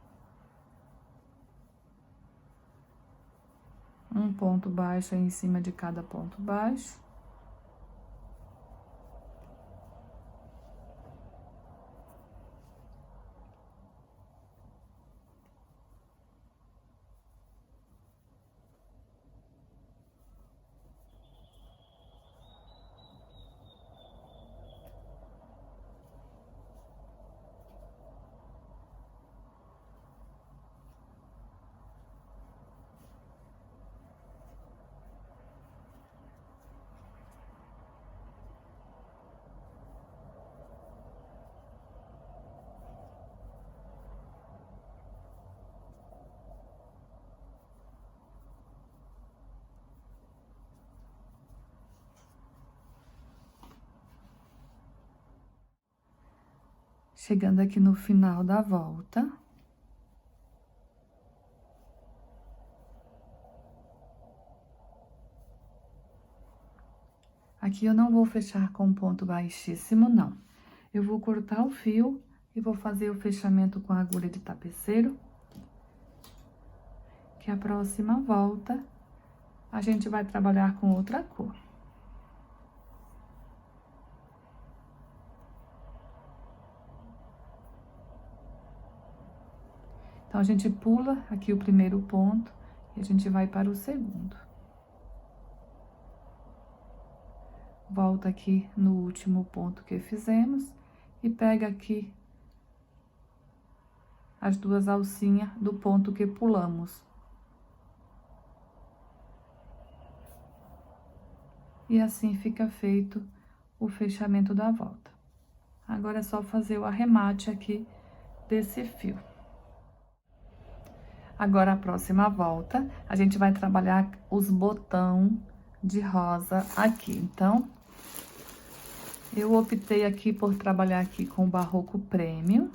Um ponto baixo em cima de cada ponto baixo. Chegando aqui no final da volta. Aqui eu não vou fechar com ponto baixíssimo, não. Eu vou cortar o fio e vou fazer o fechamento com a agulha de tapeceiro. Que a próxima volta, a gente vai trabalhar com outra cor. Então, a gente pula aqui o primeiro ponto e a gente vai para o segundo. Volta aqui no último ponto que fizemos e pega aqui as duas alcinhas do ponto que pulamos. E assim fica feito o fechamento da volta. Agora é só fazer o arremate aqui desse fio. Agora, a próxima volta, a gente vai trabalhar os botão de rosa aqui. Então, eu optei aqui por trabalhar aqui com o Barroco Premium.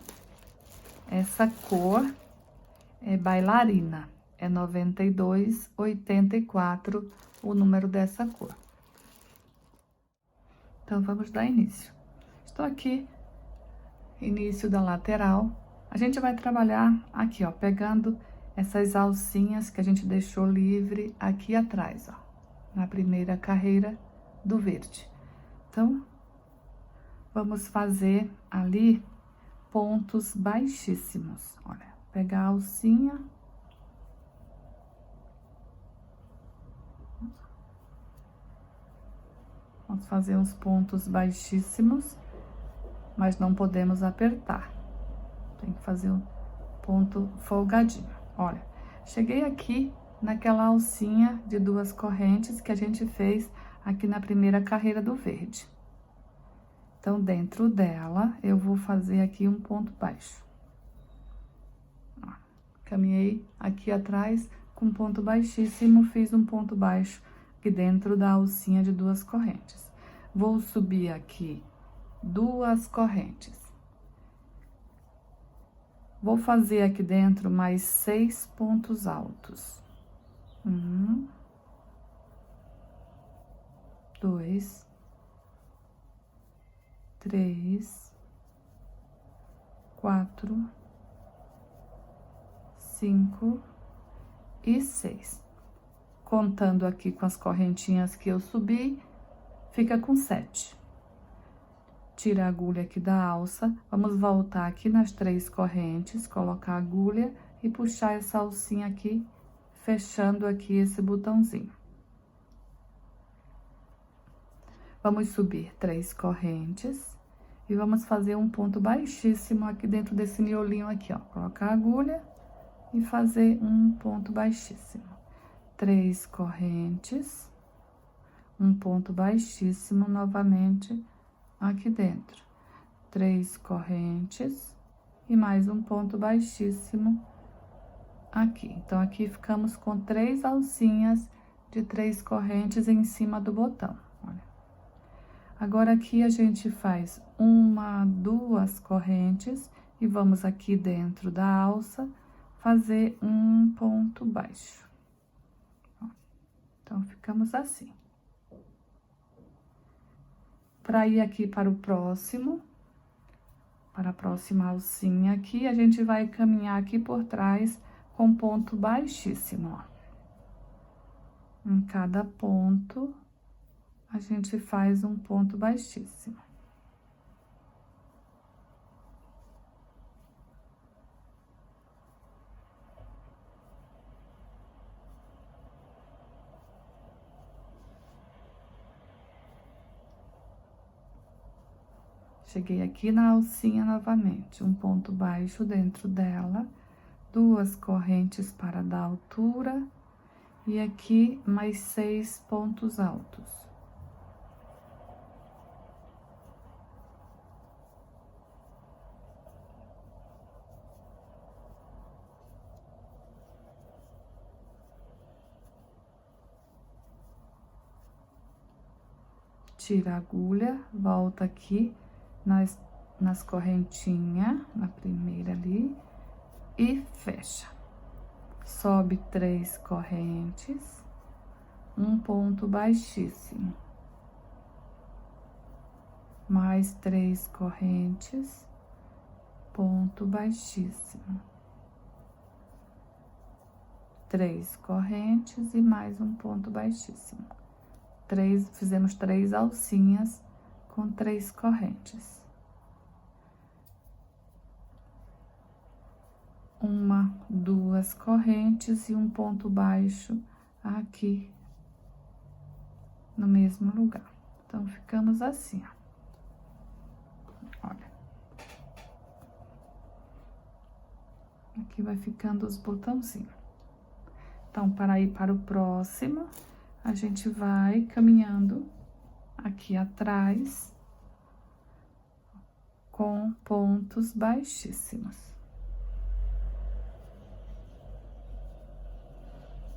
Essa cor é bailarina, é 9284 o número dessa cor. Então, vamos dar início. Estou aqui, início da lateral. A gente vai trabalhar aqui, ó, pegando essas alcinhas que a gente deixou livre aqui atrás, ó, na primeira carreira do verde. Então, vamos fazer ali pontos baixíssimos. Olha, pegar a alcinha. Vamos fazer uns pontos baixíssimos, mas não podemos apertar. Tem que fazer um ponto folgadinho. Olha, cheguei aqui naquela alcinha de duas correntes que a gente fez aqui na primeira carreira do verde. Então, dentro dela, eu vou fazer aqui um ponto baixo. Ó, caminhei aqui atrás com ponto baixíssimo, fiz um ponto baixo aqui dentro da alcinha de duas correntes. Vou subir aqui duas correntes. Vou fazer aqui dentro mais 6 pontos altos. 1, 2, 3, 4, 5 e 6. Contando aqui com as correntinhas que eu subi, fica com 7. Tira a agulha aqui da alça, vamos voltar aqui nas 3 correntes, colocar a agulha e puxar essa alcinha aqui, fechando aqui esse botãozinho. Vamos subir 3 correntes e vamos fazer um ponto baixíssimo aqui dentro desse miolinho aqui, ó. Colocar a agulha e fazer um ponto baixíssimo. 3 correntes, um ponto baixíssimo novamente aqui dentro. 3 correntes e mais um ponto baixíssimo aqui. Então, aqui ficamos com 3 alcinhas de 3 correntes em cima do botão, olha. Agora, aqui a gente faz 1, 2 correntes e vamos aqui dentro da alça fazer um ponto baixo. Então, ficamos assim. Para ir aqui para o próximo, para a próxima alcinha aqui, a gente vai caminhar aqui por trás com ponto baixíssimo, ó. Em cada ponto, a gente faz um ponto baixíssimo. Cheguei aqui na alcinha novamente, um ponto baixo dentro dela, 2 correntes para dar altura, e aqui mais 6 pontos altos. Tira a agulha, volta aqui nas correntinhas, na primeira ali, e fecha. Sobe 3 correntes, um ponto baixíssimo. Mais 3 correntes, ponto baixíssimo. 3 correntes e mais um ponto baixíssimo. Fizemos 3 alcinhas com 3 correntes. 1, 2 correntes e um ponto baixo aqui no mesmo lugar. Então, ficamos assim, ó. Olha. Aqui vai ficando os botãozinhos. Então, para ir para o próximo, a gente vai caminhando aqui atrás com pontos baixíssimos.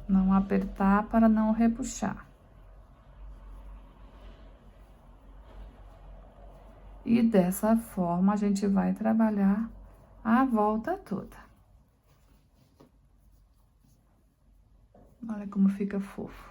Não apertar para não repuxar. E dessa forma, a gente vai trabalhar a volta toda. Olha como fica fofo.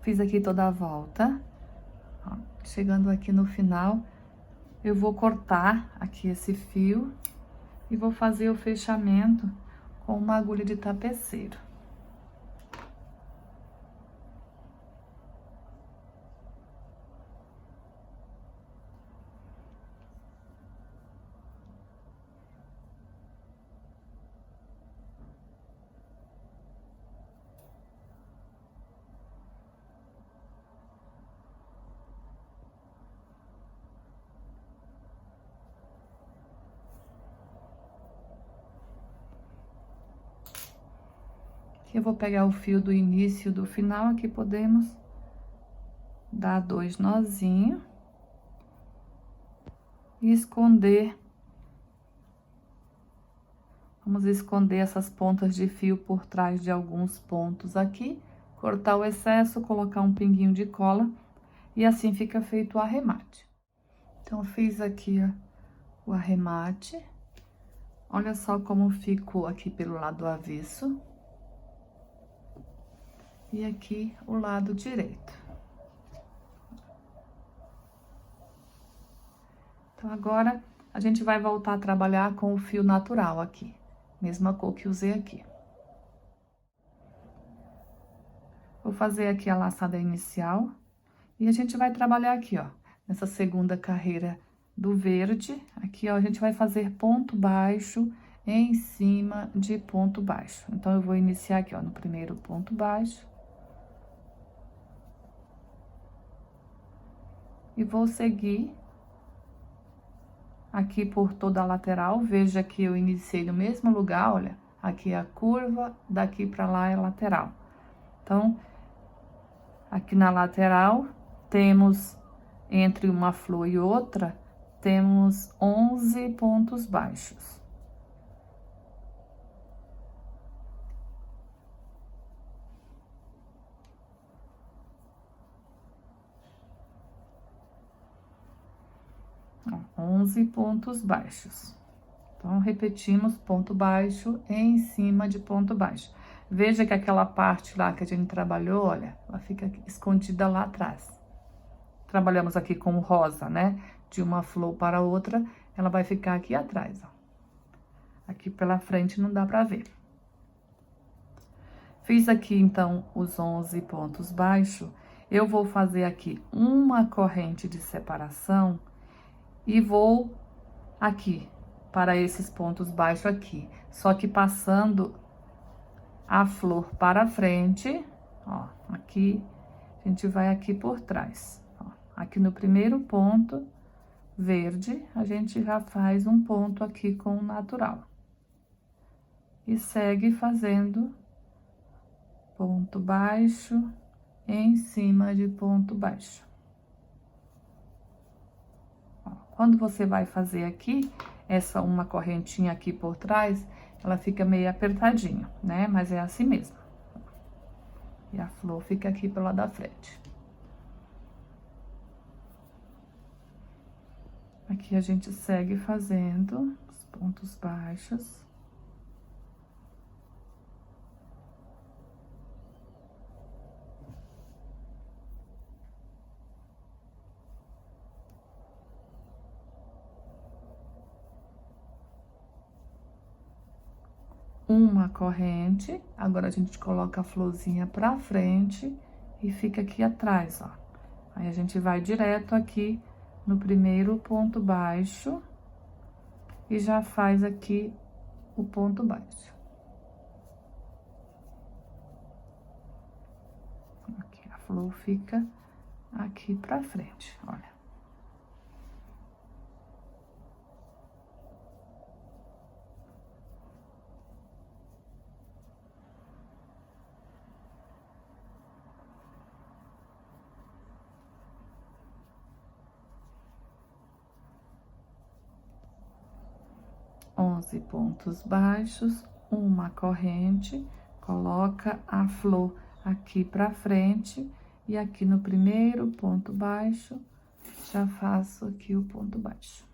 Fiz aqui toda a volta, ó, chegando aqui no final, eu vou cortar aqui esse fio e vou fazer o fechamento com uma agulha de tapeceiro. Eu vou pegar o fio do início e do final, aqui podemos dar 2 nozinhos. e esconder. Vamos esconder essas pontas de fio por trás de alguns pontos aqui, cortar o excesso, colocar um pinguinho de cola e assim fica feito o arremate. Então, eu fiz aqui, ó, o arremate. Olha só como ficou aqui pelo lado avesso. E aqui o lado direito. Então, agora, a gente vai voltar a trabalhar com o fio natural aqui. Mesma cor que usei aqui. Vou fazer aqui a laçada inicial. E a gente vai trabalhar aqui, ó, nessa segunda carreira do verde. Aqui, ó, a gente vai fazer ponto baixo em cima de ponto baixo. Então, eu vou iniciar aqui, ó, no primeiro ponto baixo. E vou seguir aqui por toda a lateral. Veja que eu iniciei no mesmo lugar, olha. Aqui é a curva, daqui pra lá é a lateral. Então, aqui na lateral, temos, entre uma flor e outra, temos 11 pontos baixos. Ó, 11 pontos baixos. Então, repetimos ponto baixo em cima de ponto baixo. Veja que aquela parte lá que a gente trabalhou, olha, ela fica escondida lá atrás. Trabalhamos aqui com rosa, né? De uma flor para outra, ela vai ficar aqui atrás, ó. Aqui pela frente não dá pra ver. Fiz aqui, então, os 11 pontos baixos. Eu vou fazer aqui uma corrente de separação e vou aqui, para esses pontos baixos aqui. Só que passando a flor para frente, ó, aqui, a gente vai aqui por trás. Ó, aqui no primeiro ponto verde, a gente já faz um ponto aqui com o natural. E segue fazendo ponto baixo em cima de ponto baixo. Ó, quando você vai fazer aqui, essa uma correntinha aqui por trás, ela fica meio apertadinha, né? Mas é assim mesmo. E a flor fica aqui pelo lado da frente. Aqui a gente segue fazendo os pontos baixos. Uma corrente, agora a gente coloca a florzinha pra frente e fica aqui atrás, ó. Aí a gente vai direto aqui no primeiro ponto baixo e já faz aqui o ponto baixo. Aqui, a flor fica aqui pra frente, olha. Onze pontos baixos, uma corrente, coloca a flor aqui pra frente e aqui no primeiro ponto baixo, já faço aqui o ponto baixo.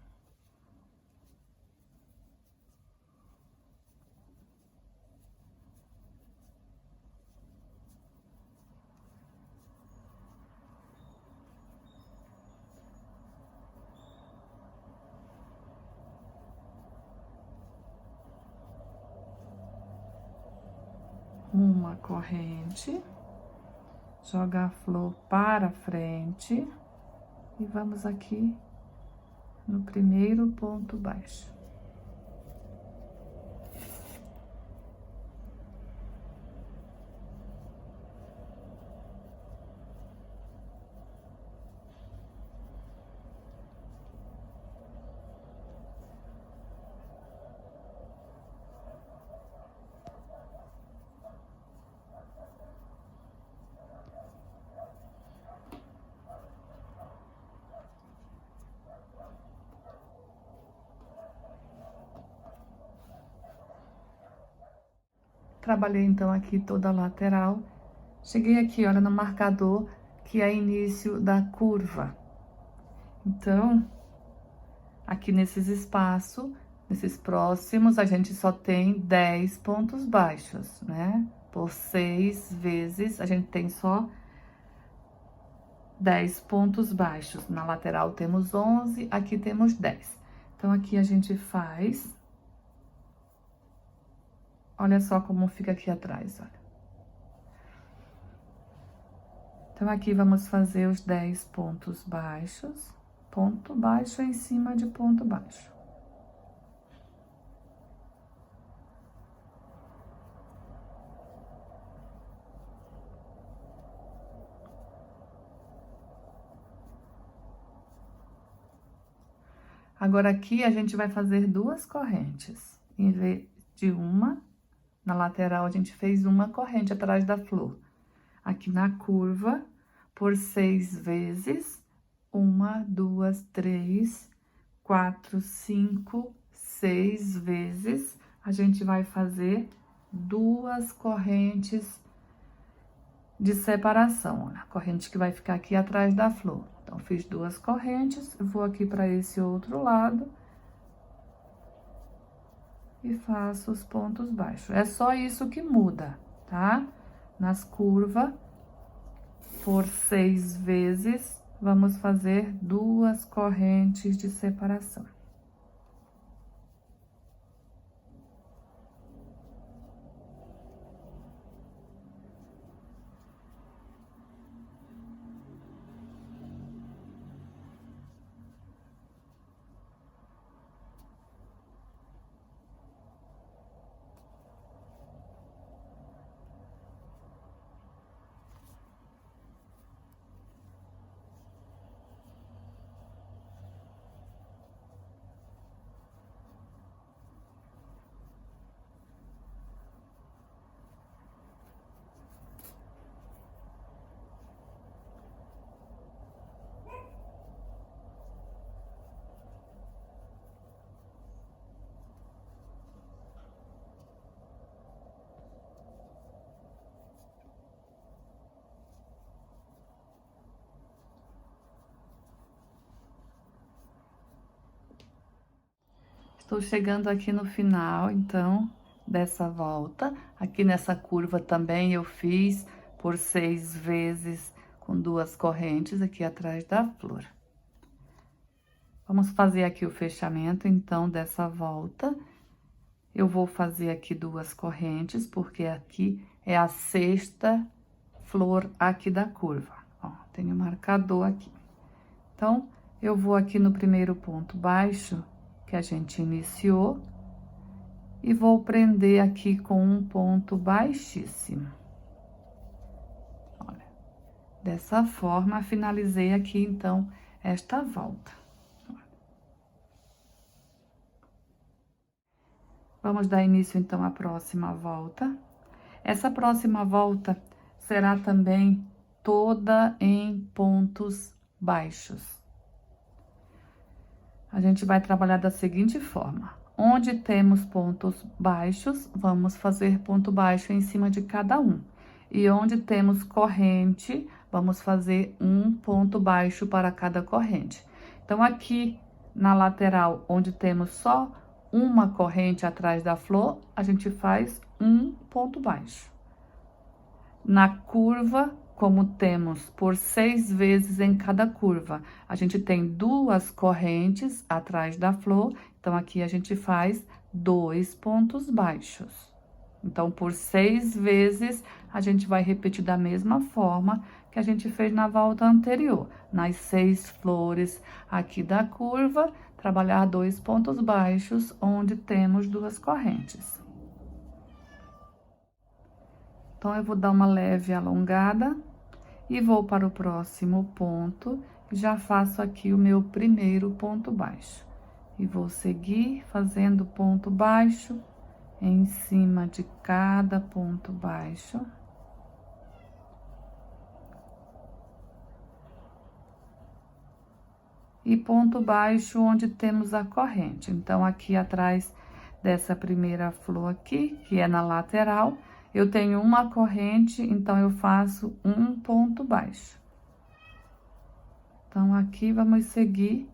Uma corrente, joga a flor para frente e vamos aqui no primeiro ponto baixo. trabalhei então aqui toda a lateral. Cheguei aqui, olha, no marcador, que é início da curva. Então, aqui nesses espaços, nesses próximos, a gente só tem 10 pontos baixos, né? Por 6 vezes, a gente tem só 10 pontos baixos. Na lateral temos 11, aqui temos 10. Então, aqui a gente faz... Olha só como fica aqui atrás, olha. Então, aqui vamos fazer os 10 pontos baixos. Ponto baixo em cima de ponto baixo. Agora, aqui a gente vai fazer 2 correntes. Em vez de uma, na lateral a gente fez uma corrente atrás da flor. Aqui na curva, por 6 vezes, 1, 2, 3, 4, 5, 6 vezes, a gente vai fazer 2 correntes de separação, olha, a corrente que vai ficar aqui atrás da flor. Então, fiz 2 correntes, vou aqui para esse outro lado e faço os pontos baixos. É só isso que muda, tá? Nas curvas, por 6 vezes, vamos fazer 2 correntes de separação. Estou chegando aqui no final, então, dessa volta. Aqui nessa curva também eu fiz por 6 vezes com 2 correntes aqui atrás da flor. Vamos fazer aqui o fechamento, então, dessa volta. Eu vou fazer aqui 2 correntes, porque aqui é a 6ª flor aqui da curva. Ó, tem o marcador aqui. Então, eu vou aqui no primeiro ponto baixo que a gente iniciou, e vou prender aqui com um ponto baixíssimo. Olha, dessa forma, finalizei aqui, então, esta volta. Vamos dar início, então, à próxima volta. Essa próxima volta será também toda em pontos baixos. A gente vai trabalhar da seguinte forma: onde temos pontos baixos, vamos fazer ponto baixo em cima de cada um. E onde temos corrente, vamos fazer um ponto baixo para cada corrente. Então, aqui na lateral, onde temos só uma corrente atrás da flor, a gente faz um ponto baixo. Na curva, como temos por 6 vezes em cada curva, a gente tem 2 correntes atrás da flor, então aqui a gente faz 2 pontos baixos. Então, por 6 vezes, a gente vai repetir da mesma forma que a gente fez na volta anterior. Nas 6 flores aqui da curva, trabalhar 2 pontos baixos, onde temos 2 correntes. Então, eu vou dar uma leve alongada e vou para o próximo ponto, já faço aqui o meu primeiro ponto baixo. E vou seguir fazendo ponto baixo em cima de cada ponto baixo. E ponto baixo onde temos a corrente. Então, aqui atrás dessa primeira flor aqui, que é na lateral, Eu tenho uma corrente, então eu faço um ponto baixo. Então, aqui vamos seguir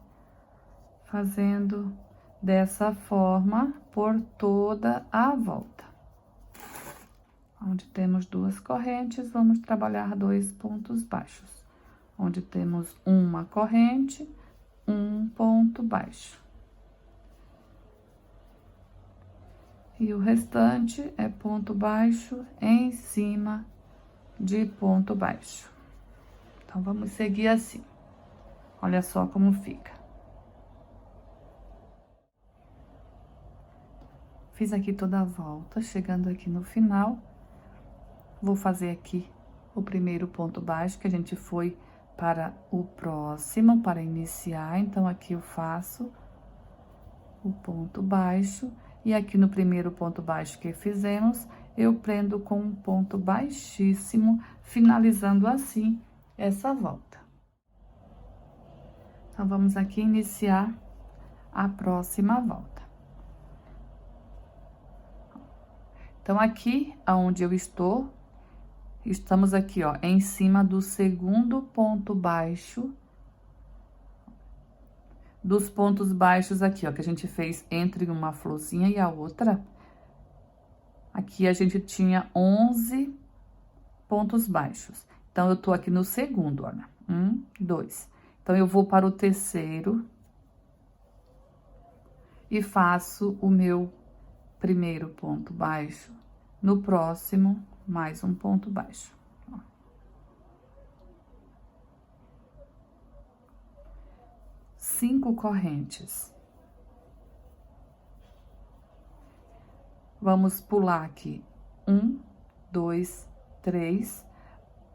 fazendo dessa forma por toda a volta. Onde temos duas correntes, vamos trabalhar 2 pontos baixos. Onde temos uma corrente, um ponto baixo. E o restante é ponto baixo em cima de ponto baixo. Então, vamos seguir assim. Olha só como fica. Fiz aqui toda a volta, chegando aqui no final. Vou fazer aqui o primeiro ponto baixo, que a gente foi para o próximo, para iniciar. Então, aqui eu faço o ponto baixo. E aqui no primeiro ponto baixo que fizemos, eu prendo com um ponto baixíssimo, finalizando assim essa volta. Então, vamos aqui iniciar a próxima volta. Então, aqui aonde eu estou, estamos aqui, ó, em cima do segundo ponto baixo, dos pontos baixos aqui, ó, que a gente fez entre uma florzinha e a outra. Aqui a gente tinha 11 pontos baixos. Então, eu tô aqui no segundo, olha. 1, 2. Então, eu vou para o terceiro e faço o meu primeiro ponto baixo. No próximo, mais um ponto baixo. 5 correntes. Vamos pular aqui. 1, 2, 3.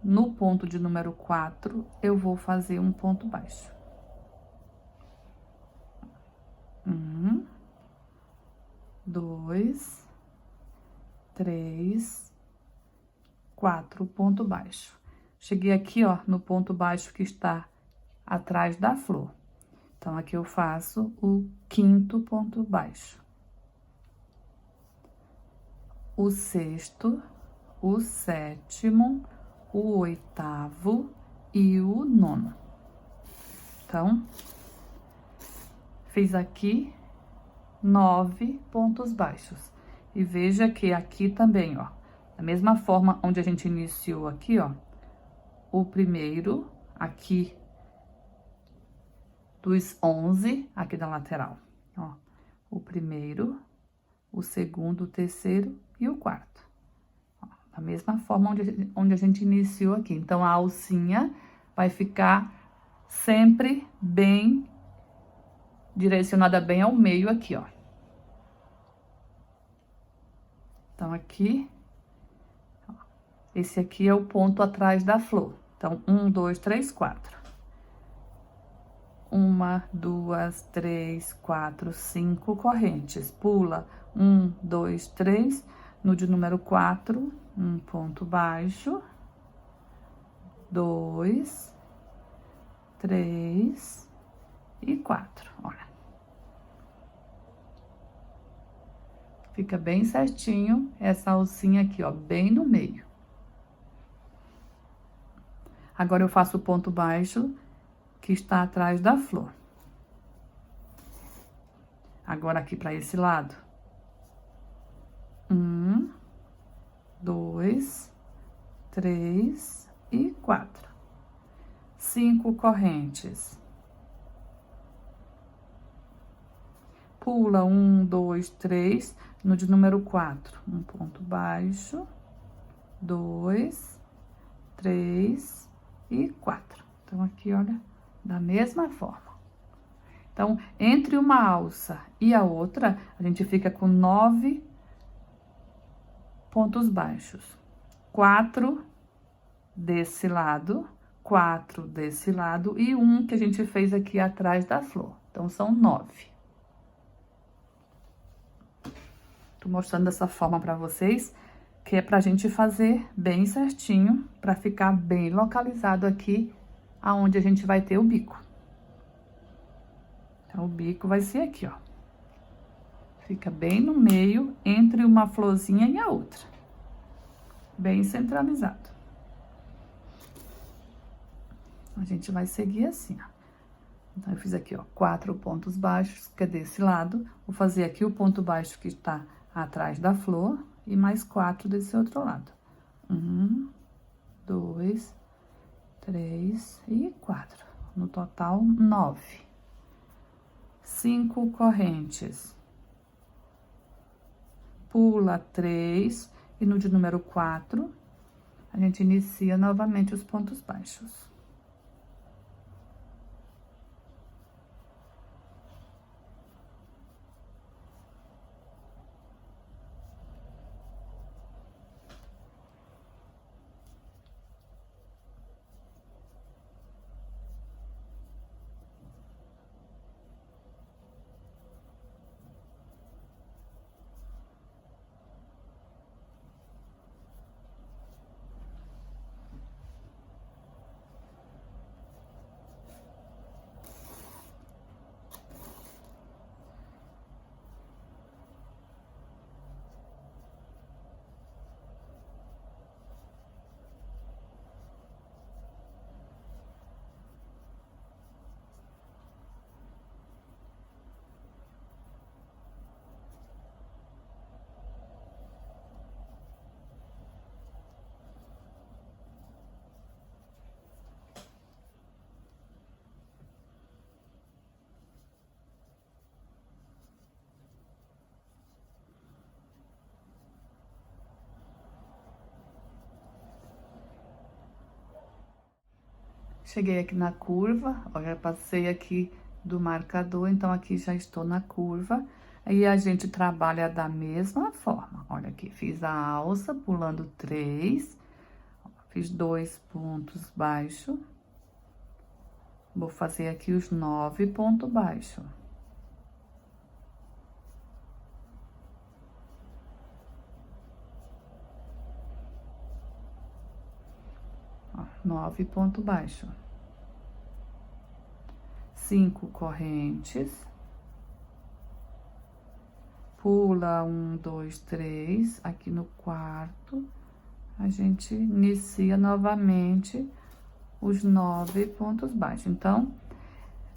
No ponto de número 4, eu vou fazer um ponto baixo. 1, 2, 3, 4, ponto baixo. Cheguei aqui, ó, no ponto baixo que está atrás da flor. Então, aqui eu faço o quinto ponto baixo. O sexto, o sétimo, o oitavo e o nono. Então, fiz aqui 9 pontos baixos. E veja que aqui também, ó, da mesma forma onde a gente iniciou aqui, ó, o primeiro, aqui, dos 11, aqui da lateral, ó, o primeiro, o segundo, o terceiro e o quarto. Ó, da mesma forma onde a gente iniciou aqui. Então, a alcinha vai ficar sempre bem direcionada bem ao meio aqui, ó. Então, aqui, ó, esse aqui é o ponto atrás da flor. Então, 1, 2, 3, 4. 1, 2, 3, 4, 5 correntes. Pula 1, 2, 3. No de número 4, um ponto baixo. 2, 3 e 4. Olha. Fica bem certinho essa alcinha aqui, ó, bem no meio. Agora, eu faço o ponto baixo que está atrás da flor. Agora, aqui para esse lado. 1, 2, 3 e 4. 5 correntes. Pula 1, 2, 3, no de número 4. Um ponto baixo, 2, 3 e 4. Então, aqui, olha, da mesma forma. Então, entre uma alça e a outra, a gente fica com 9 pontos baixos. 4 desse lado, 4 desse lado e um que a gente fez aqui atrás da flor. Então, são 9. Tô mostrando dessa forma pra vocês, que é pra gente fazer bem certinho, pra ficar bem localizado aqui, aonde a gente vai ter o bico. Então, o bico vai ser aqui, ó. Fica bem no meio, entre uma florzinha e a outra. bem centralizado. A gente vai seguir assim, ó. Então, eu fiz aqui, ó, 4 pontos baixos, que é desse lado. Vou fazer aqui o ponto baixo que tá atrás da flor e mais 4 desse outro lado. 1, 2, 3 e 4. No total, 9. 5 correntes. Pula 3 e no de número 4, a gente inicia novamente os pontos baixos. Cheguei aqui na curva, ó, já passei aqui do marcador, então aqui já estou na curva. Aí a gente trabalha da mesma forma. Olha aqui, fiz a alça, pulando 3, fiz 2 pontos baixos. Vou fazer aqui os 9 pontos baixos. Ó, 9 pontos baixos. 5 correntes. Pula 1, 2, 3, aqui no quarto, a gente inicia novamente os 9 pontos baixos. Então,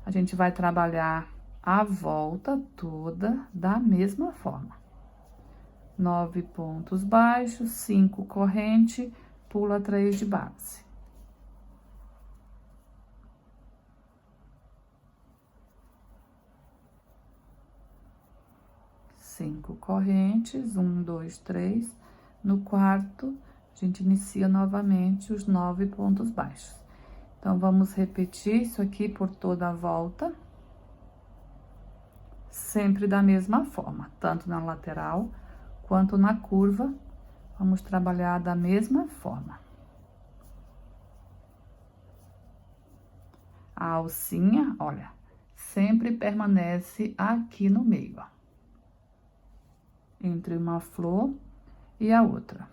a gente vai trabalhar a volta toda da mesma forma. 9 pontos baixos, 5 corrente, pula 3 de base. Cinco correntes, 1, 2, 3. No quarto, a gente inicia novamente os 9 pontos baixos. Então, vamos repetir isso aqui por toda a volta. Sempre da mesma forma, tanto na lateral quanto na curva. Vamos trabalhar da mesma forma. A alcinha, olha, sempre permanece aqui no meio, ó. Entre uma flor e a outra.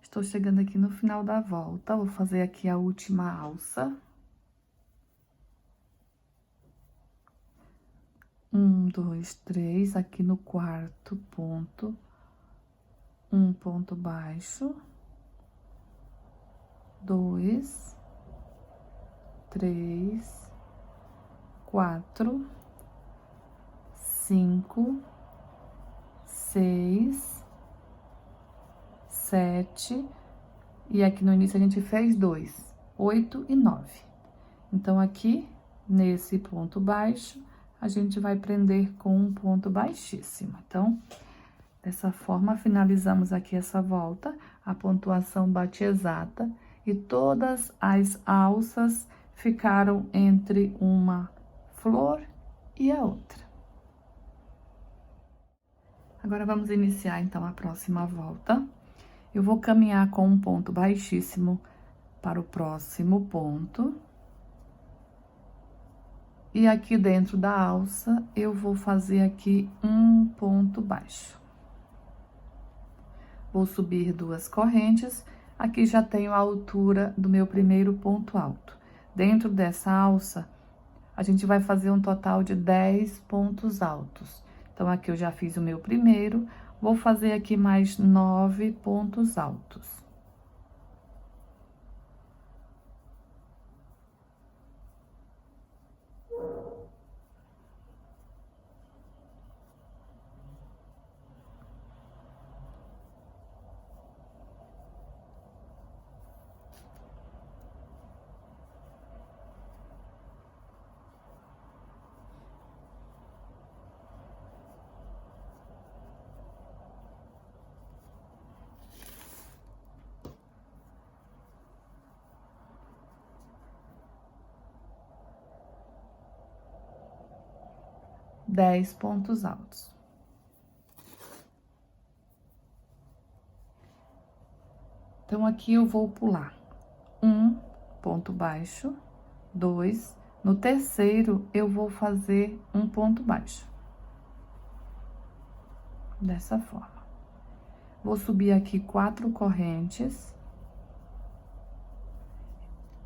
Estou chegando aqui no final da volta, vou fazer aqui a última alça. 1, 2, 3, aqui no quarto ponto, 1 ponto baixo, 2, 3, 4, 5, 6, 7, e aqui no início a gente fez 2, 8 e 9. Então, aqui, nesse ponto baixo, a gente vai prender com um ponto baixíssimo. Então, dessa forma, finalizamos aqui essa volta, a pontuação bate exata e todas as alças ficaram entre uma flor e a outra. Agora, vamos iniciar, então, a próxima volta. Eu vou caminhar com um ponto baixíssimo para o próximo ponto. E aqui dentro da alça, eu vou fazer aqui um ponto baixo. Vou subir 2 correntes. Aqui já tenho a altura do meu primeiro ponto alto. Dentro dessa alça, a gente vai fazer um total de 10 pontos altos. Então, aqui eu já fiz o meu primeiro, vou fazer aqui mais 9 pontos altos. Dez pontos altos. Então, aqui eu vou pular um ponto baixo, 2. No terceiro, eu vou fazer um ponto baixo. Dessa forma. Vou subir aqui 4 correntes.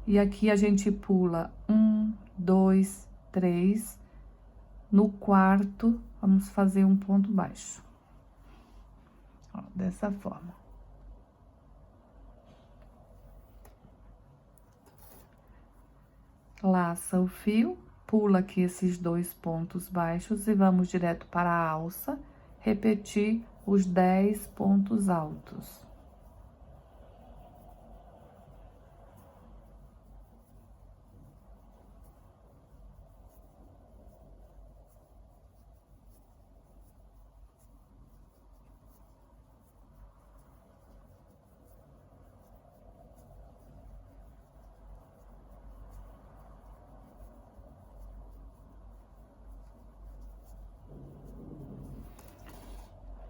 E aqui a gente pula 1, 2, 3. No quarto, vamos fazer um ponto baixo. Ó, dessa forma. Laça o fio, pula aqui esses 2 pontos baixos e vamos direto para a alça, repetir os 10 pontos altos.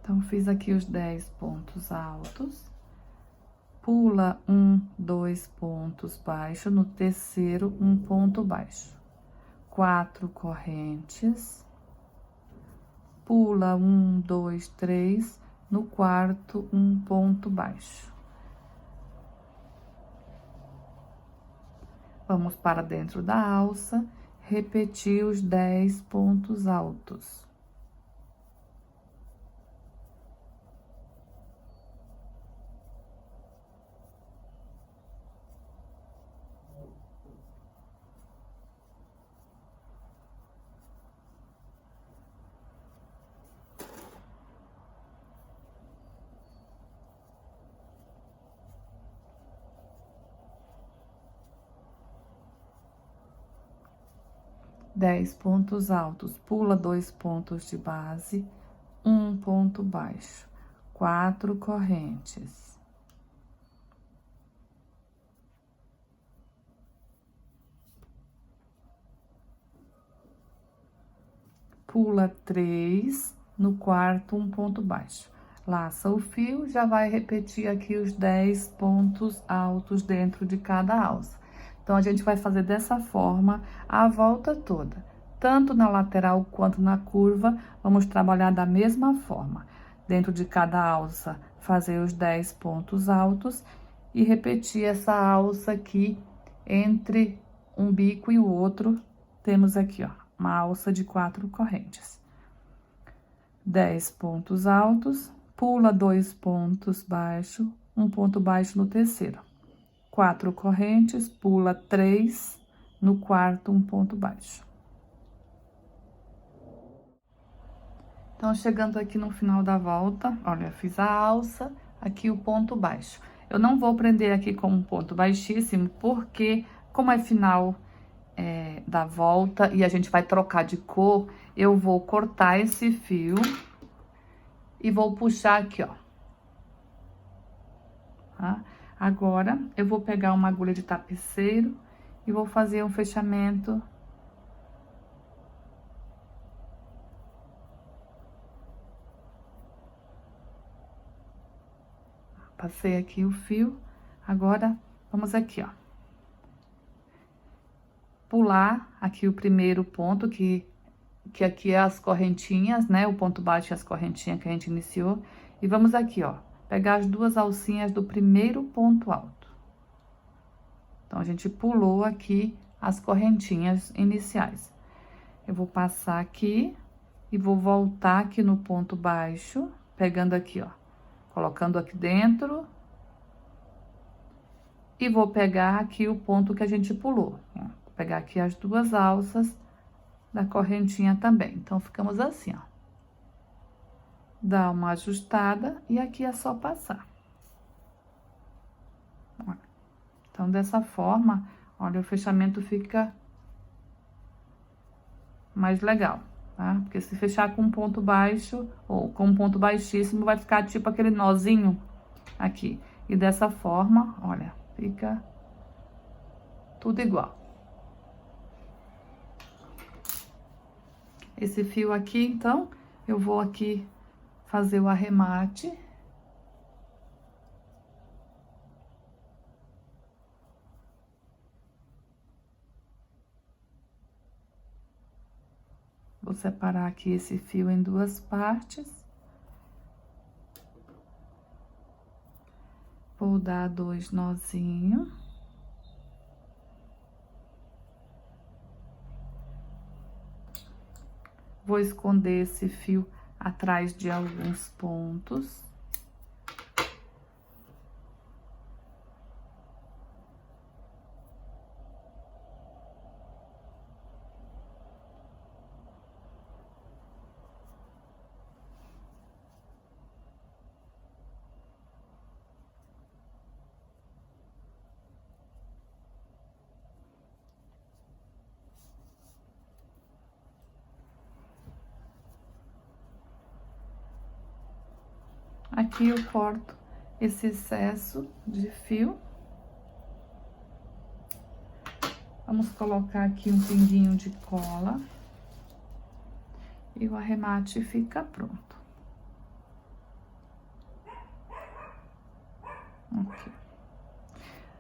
Então, fiz aqui os 10 pontos altos, pula 1, 2 pontos baixos, no terceiro, um ponto baixo. 4 correntes, pula 1, 2, 3, no quarto, um ponto baixo. Vamos para dentro da alça, repetir os 10 pontos altos. Dez pontos altos, pula 2 pontos de base, um ponto baixo, 4 correntes. Pula 3, no quarto, um ponto baixo. Laça o fio, já vai repetir aqui os 10 pontos altos dentro de cada alça. Então, a gente vai fazer dessa forma a volta toda. Tanto na lateral quanto na curva, vamos trabalhar da mesma forma. Dentro de cada alça, fazer os 10 pontos altos e repetir essa alça aqui entre um bico e o outro. Temos aqui, ó, uma alça de 4 correntes. 10 pontos altos, pula 2 pontos baixos, um ponto baixo no terceiro. 4 correntes, pula 3, no quarto, um ponto baixo. Então, chegando aqui no final da volta, olha, fiz a alça, aqui o ponto baixo. Eu não vou prender aqui com um ponto baixíssimo, porque, como é final da volta e a gente vai trocar de cor, eu vou cortar esse fio e vou puxar aqui, ó. Tá? Agora, eu vou pegar uma agulha de tapeceiro e vou fazer um fechamento. Passei aqui o fio, agora, vamos aqui, ó. Pular aqui o primeiro ponto, que aqui é as correntinhas, né? O ponto baixo e as correntinhas que a gente iniciou. E vamos aqui, ó, pegar as duas alcinhas do primeiro ponto alto. Então, a gente pulou aqui as correntinhas iniciais. Eu vou passar aqui e vou voltar aqui no ponto baixo, pegando aqui, ó, colocando aqui dentro. E vou pegar aqui o ponto que a gente pulou, ó. Vou pegar aqui as duas alças da correntinha também. Então, ficamos assim, ó. Dá uma ajustada e aqui é só passar. Ó. Então, dessa forma, olha, o fechamento fica mais legal, tá? Porque se fechar com um ponto baixo ou com um ponto baixíssimo, vai ficar tipo aquele nozinho aqui. E dessa forma, olha, fica tudo igual. Esse fio aqui, então, eu vou aqui fazer o arremate. Vou separar aqui esse fio em duas partes. Vou dar 2 nozinhos. Vou esconder esse fio atrás de alguns pontos. Aqui eu corto esse excesso de fio. Vamos colocar aqui um pinguinho de cola. E o arremate fica pronto. Aqui.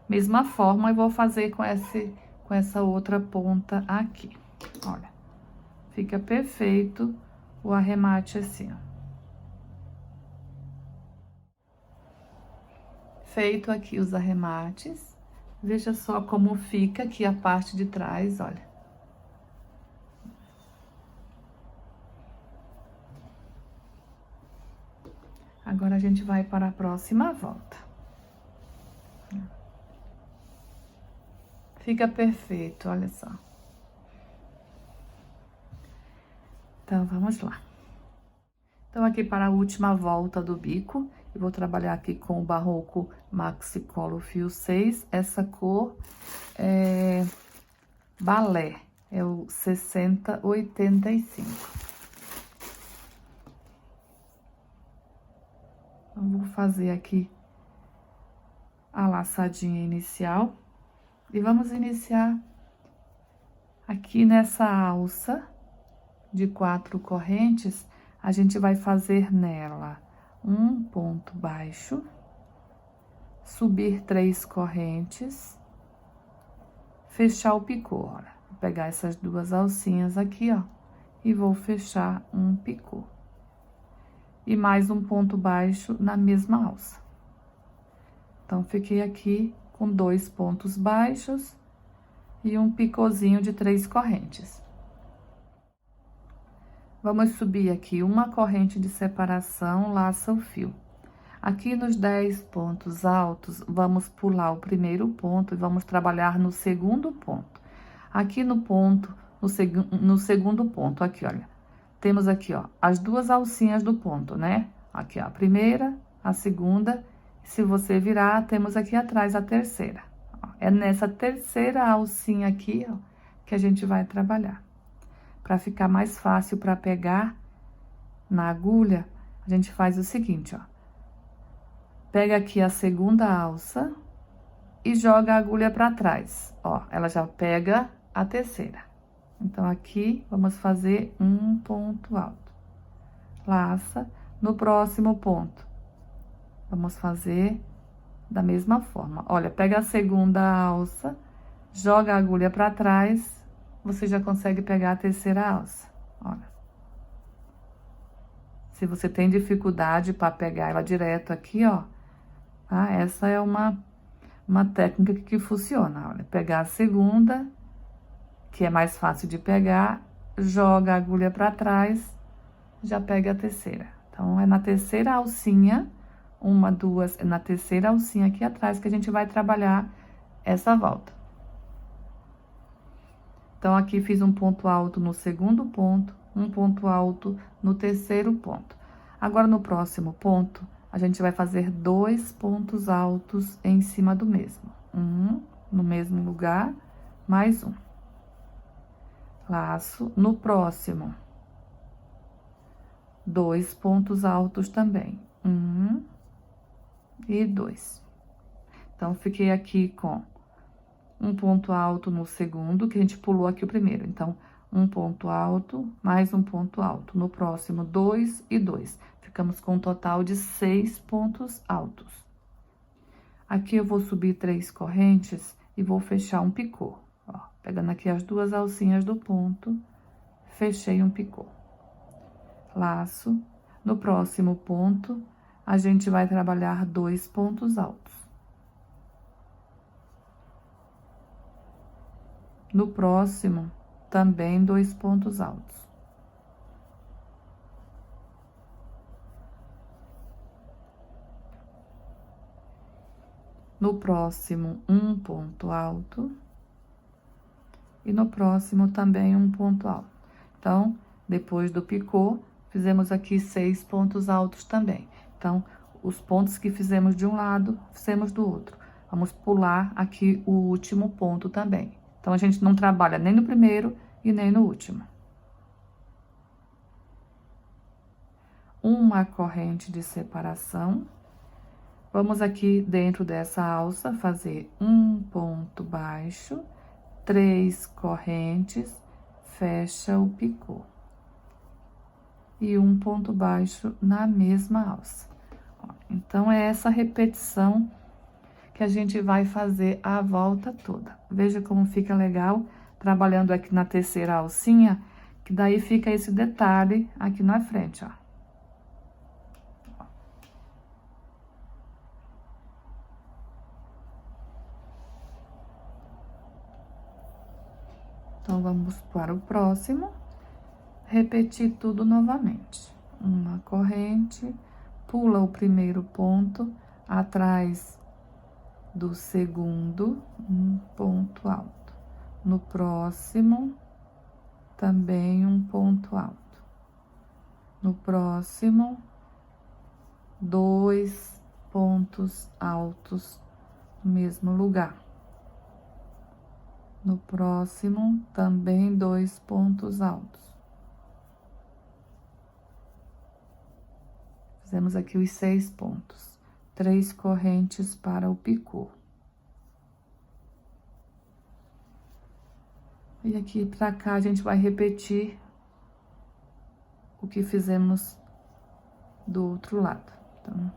Mesma forma, eu vou fazer com essa outra ponta aqui. Olha, fica perfeito o arremate assim, ó. Feito aqui os arremates, veja só como fica aqui a parte de trás, olha. Agora, a gente vai para a próxima volta. Fica perfeito, olha só. Então, vamos lá. Então, aqui para a última volta do bico, eu vou trabalhar aqui com o Barroco Maxi Color Fio 6. Essa cor é Balé, é o 6085. Então, vou fazer aqui a laçadinha inicial. E vamos iniciar aqui nessa alça de 4 correntes, a gente vai fazer nela um ponto baixo, subir 3 correntes, fechar o picô, olha. Vou pegar essas duas alcinhas aqui, ó, e vou fechar um picô. E mais um ponto baixo na mesma alça. Então, fiquei aqui com 2 pontos baixos e um picôzinho de 3 correntes. Vamos subir aqui uma corrente de separação, laça o fio. Aqui nos 10 pontos altos, vamos pular o primeiro ponto e vamos trabalhar no segundo ponto. Aqui no ponto, no segundo ponto, aqui, olha, temos aqui, ó, as duas alcinhas do ponto, né? Aqui, ó, a primeira, a segunda, se você virar, temos aqui atrás a terceira. Ó, é nessa terceira alcinha aqui, ó, que a gente vai trabalhar. Para ficar mais fácil para pegar na agulha, a gente faz o seguinte, ó. Pega aqui a segunda alça e joga a agulha para trás, ó. Ela já pega a terceira. Então, aqui, vamos fazer um ponto alto. Laça. No próximo ponto, vamos fazer da mesma forma. Olha, pega a segunda alça, joga a agulha para trás, você já consegue pegar a terceira alça, olha. Se você tem dificuldade para pegar ela direto aqui, ó, tá? Essa é uma técnica que funciona, olha. Pegar a segunda, que é mais fácil de pegar, joga a agulha para trás, já pega a terceira. Então, é na terceira alcinha, uma, duas, é na terceira alcinha aqui atrás que a gente vai trabalhar essa volta. Então, aqui fiz um ponto alto no segundo ponto, um ponto alto no terceiro ponto. Agora, no próximo ponto, a gente vai fazer 2 pontos altos em cima do mesmo. Um no mesmo lugar, mais um. Laço. No próximo, 2 pontos altos também. 1 e 2. Então, fiquei aqui com um ponto alto no segundo, que a gente pulou aqui o primeiro. Então, um ponto alto, mais um ponto alto. No próximo, 2 e 2. Ficamos com um total de 6 pontos altos. Aqui eu vou subir 3 correntes e vou fechar um picô. Ó, pegando aqui as 2 alcinhas do ponto, fechei um picô. Laço. No próximo ponto, a gente vai trabalhar 2 pontos altos. No próximo, também 2 pontos altos. No próximo, um ponto alto. E no próximo, também um ponto alto. Então, depois do picô, fizemos aqui 6 pontos altos também. Então, os pontos que fizemos de um lado, fizemos do outro. Vamos pular aqui o último ponto também. Então, a gente não trabalha nem no primeiro e nem no último. Uma corrente de separação. Vamos aqui dentro dessa alça fazer um ponto baixo, 3 correntes, fecha o picô. E um ponto baixo na mesma alça. Então, é essa repetição que a gente vai fazer a volta toda. Veja como fica legal, trabalhando aqui na terceira alcinha, que daí fica esse detalhe aqui na frente, ó. Então, vamos para o próximo, repetir tudo novamente. Uma corrente, pula o primeiro ponto, atrás do segundo, um ponto alto. No próximo, também um ponto alto. No próximo, 2 pontos altos no mesmo lugar. No próximo, também 2 pontos altos. Fizemos aqui os 6 pontos. 3 correntes para o picô. E aqui pra cá, a gente vai repetir o que fizemos do outro lado. Então,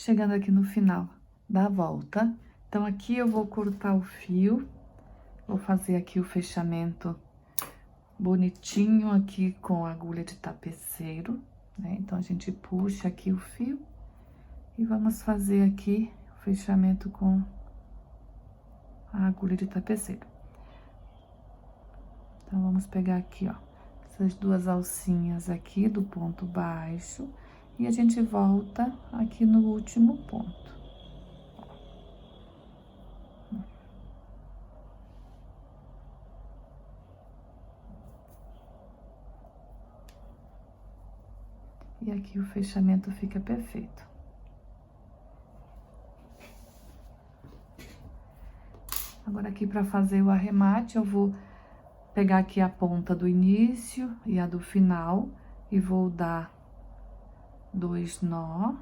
chegando aqui no final da volta. Então, aqui eu vou cortar o fio, vou fazer aqui o fechamento bonitinho aqui com a agulha de tapeceiro, né? Então, a gente puxa aqui o fio e vamos fazer aqui o fechamento com a agulha de tapeceiro. Então, vamos pegar aqui, ó, essas duas alcinhas aqui do ponto baixo e a gente volta aqui no último ponto. E aqui o fechamento fica perfeito. Agora, aqui para fazer o arremate, eu vou pegar aqui a ponta do início e a do final e vou dar 2 nó.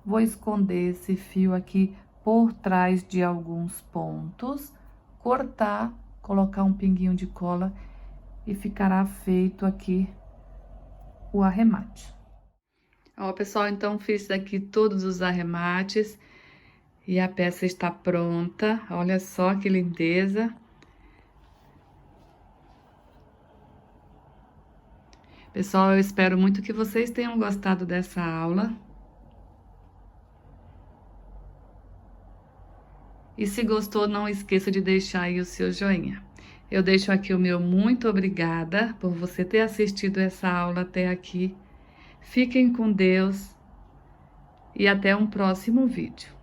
Vou esconder esse fio aqui por trás de alguns pontos, cortar, colocar um pinguinho de cola e ficará feito aqui o arremate. Ó, pessoal, então fiz aqui todos os arremates e a peça está pronta. Olha só que lindeza. Pessoal, eu espero muito que vocês tenham gostado dessa aula. E se gostou, não esqueça de deixar aí o seu joinha. Eu deixo aqui o meu muito obrigada por você ter assistido essa aula até aqui. Fiquem com Deus e até um próximo vídeo.